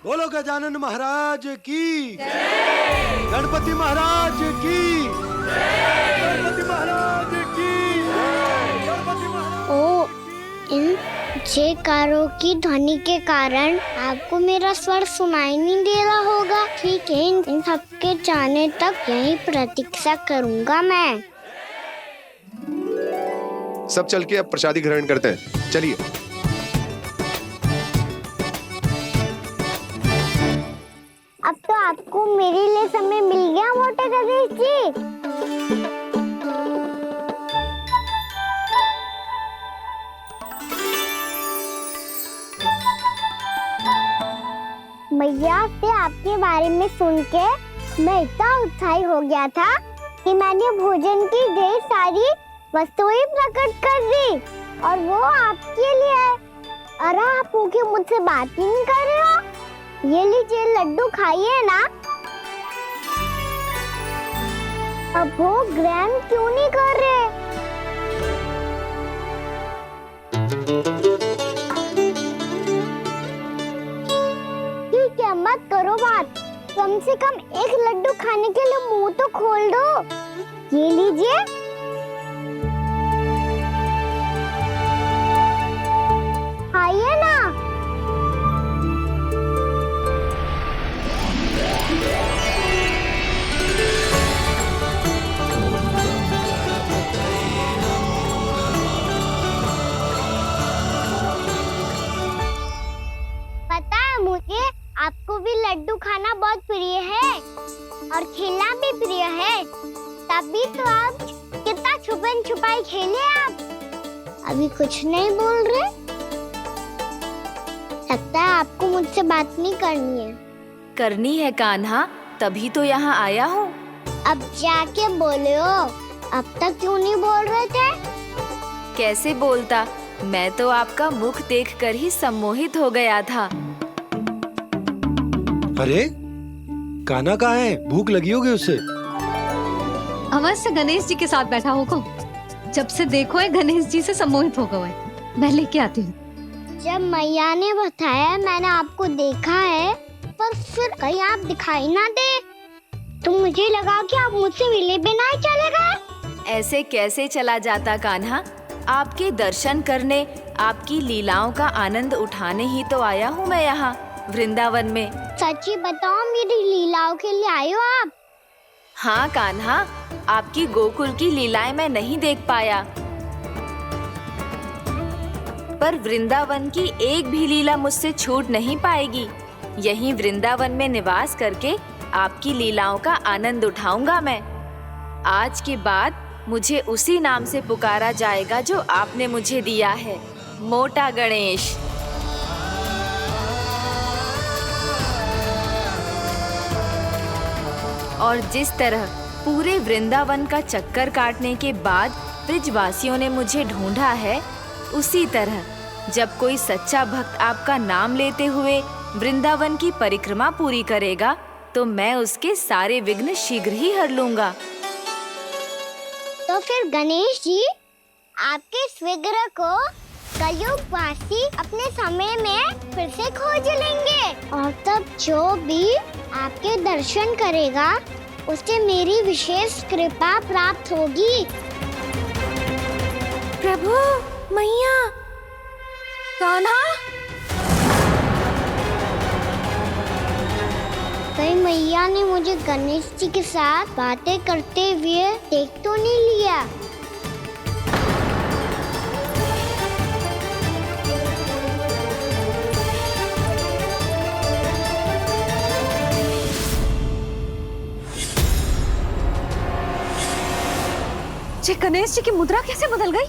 बोलो गजानन महाराज की जय। गणपति महाराज की जय। गणपति महाराज की जय। गणपति महाराज। ओ, इन जयकारों की ध्वनि के कारण आपको मेरा स्वर सुनाई नहीं दे रहा होगा। ठीक है, इन सबके जाने तक यही प्रतीक्षा करूंगा मैं। सब चल के अब प्रसादी ग्रहण करते हैं, चलिए। अब तो आपको मेरे लिए समय मिल गया मोटे गणेश जी। मैया से आपके बारे में सुन के मैं इतना उत्साही हो गया था कि मैंने भोजन की ढेर सारी वस्तुएं प्रकट कर दी, और वो आपके लिए। अरे आप भूखे मुझसे बात ही नहीं कर रहे हो। ये लीजिए लड्डू खाइए ना। अब भोग ग्रहण क्यों नहीं कर रहे? ठीक है, मत करो बात। कम से कम एक लड्डू खाने के लिए मुंह तो खोल दो। ये लीजिए। खाइए ना। पता है मुझे आपको भी लड्डू खाना बहुत प्रिय है और खेलना भी प्रिय है, तभी तो आप कितना छुपन छुपाई खेले। आप अभी कुछ नहीं बोल रहे। लगता है आपको मुझसे बात नहीं करनी है। करनी है कान्हा, तभी तो यहाँ आया हूँ। अब जाके बोलो। अब तक क्यों नहीं बोल रहे थे? कैसे बोलता, मैं तो आपका मुख देखकर ही सम्मोहित हो गया था। अरे कान्हा कहाँ है? भूख लगी होगी उसे। अवश्य गणेश जी के साथ बैठा होगा। जब से देखो है गणेश जी से सम्मोहित हो गए। मैं लेके आती हूँ। जब मैया ने बताया मैंने आपको देखा है, पर फिर कहीं आप दिखाई ना दे, तो मुझे लगा कि आप मुझसे मिले बिना ही चले गए। ऐसे कैसे चला जाता कान्हा? आपके दर्शन करने, आपकी लीलाओं का आनंद उठाने ही तो आया हूँ मैं यहाँ वृंदावन में। सच्ची बताओ, मेरी लीलाओं के लिए आए हो आप? हाँ कान्हा, आपकी गोकुल की लीलाएं मैं नहीं देख पाया, पर वृंदावन की एक भी लीला मुझसे छूट नहीं पाएगी। यहीं वृंदावन में निवास करके आपकी लीलाओं का आनंद उठाऊंगा मैं। आज के बाद मुझे उसी नाम से पुकारा जाएगा जो आपने मुझे दिया है, मोटा गणेश। और जिस तरह पूरे वृंदावन का चक्कर काटने के बाद ब्रिजवासियों ने मुझे ढूंढा है, उसी तरह जब कोई सच्चा भक्त आपका नाम लेते हुए वृंदावन की परिक्रमा पूरी करेगा, तो मैं उसके सारे विघ्न शीघ्र ही हर लूंगा। तो फिर गणेश जी, आपके इस विग्रह को कलयुगवासी अपने समय में फिर से खोज लेंगे, और तब जो भी आपके दर्शन करेगा उसे मेरी विशेष कृपा प्राप्त होगी। प्रभु, मैया, कान्हा, कहीं मैया ने मुझे गणेश जी के साथ बातें करते हुए देख तो नहीं लिया? गणेश जी की मुद्रा कैसे बदल गई?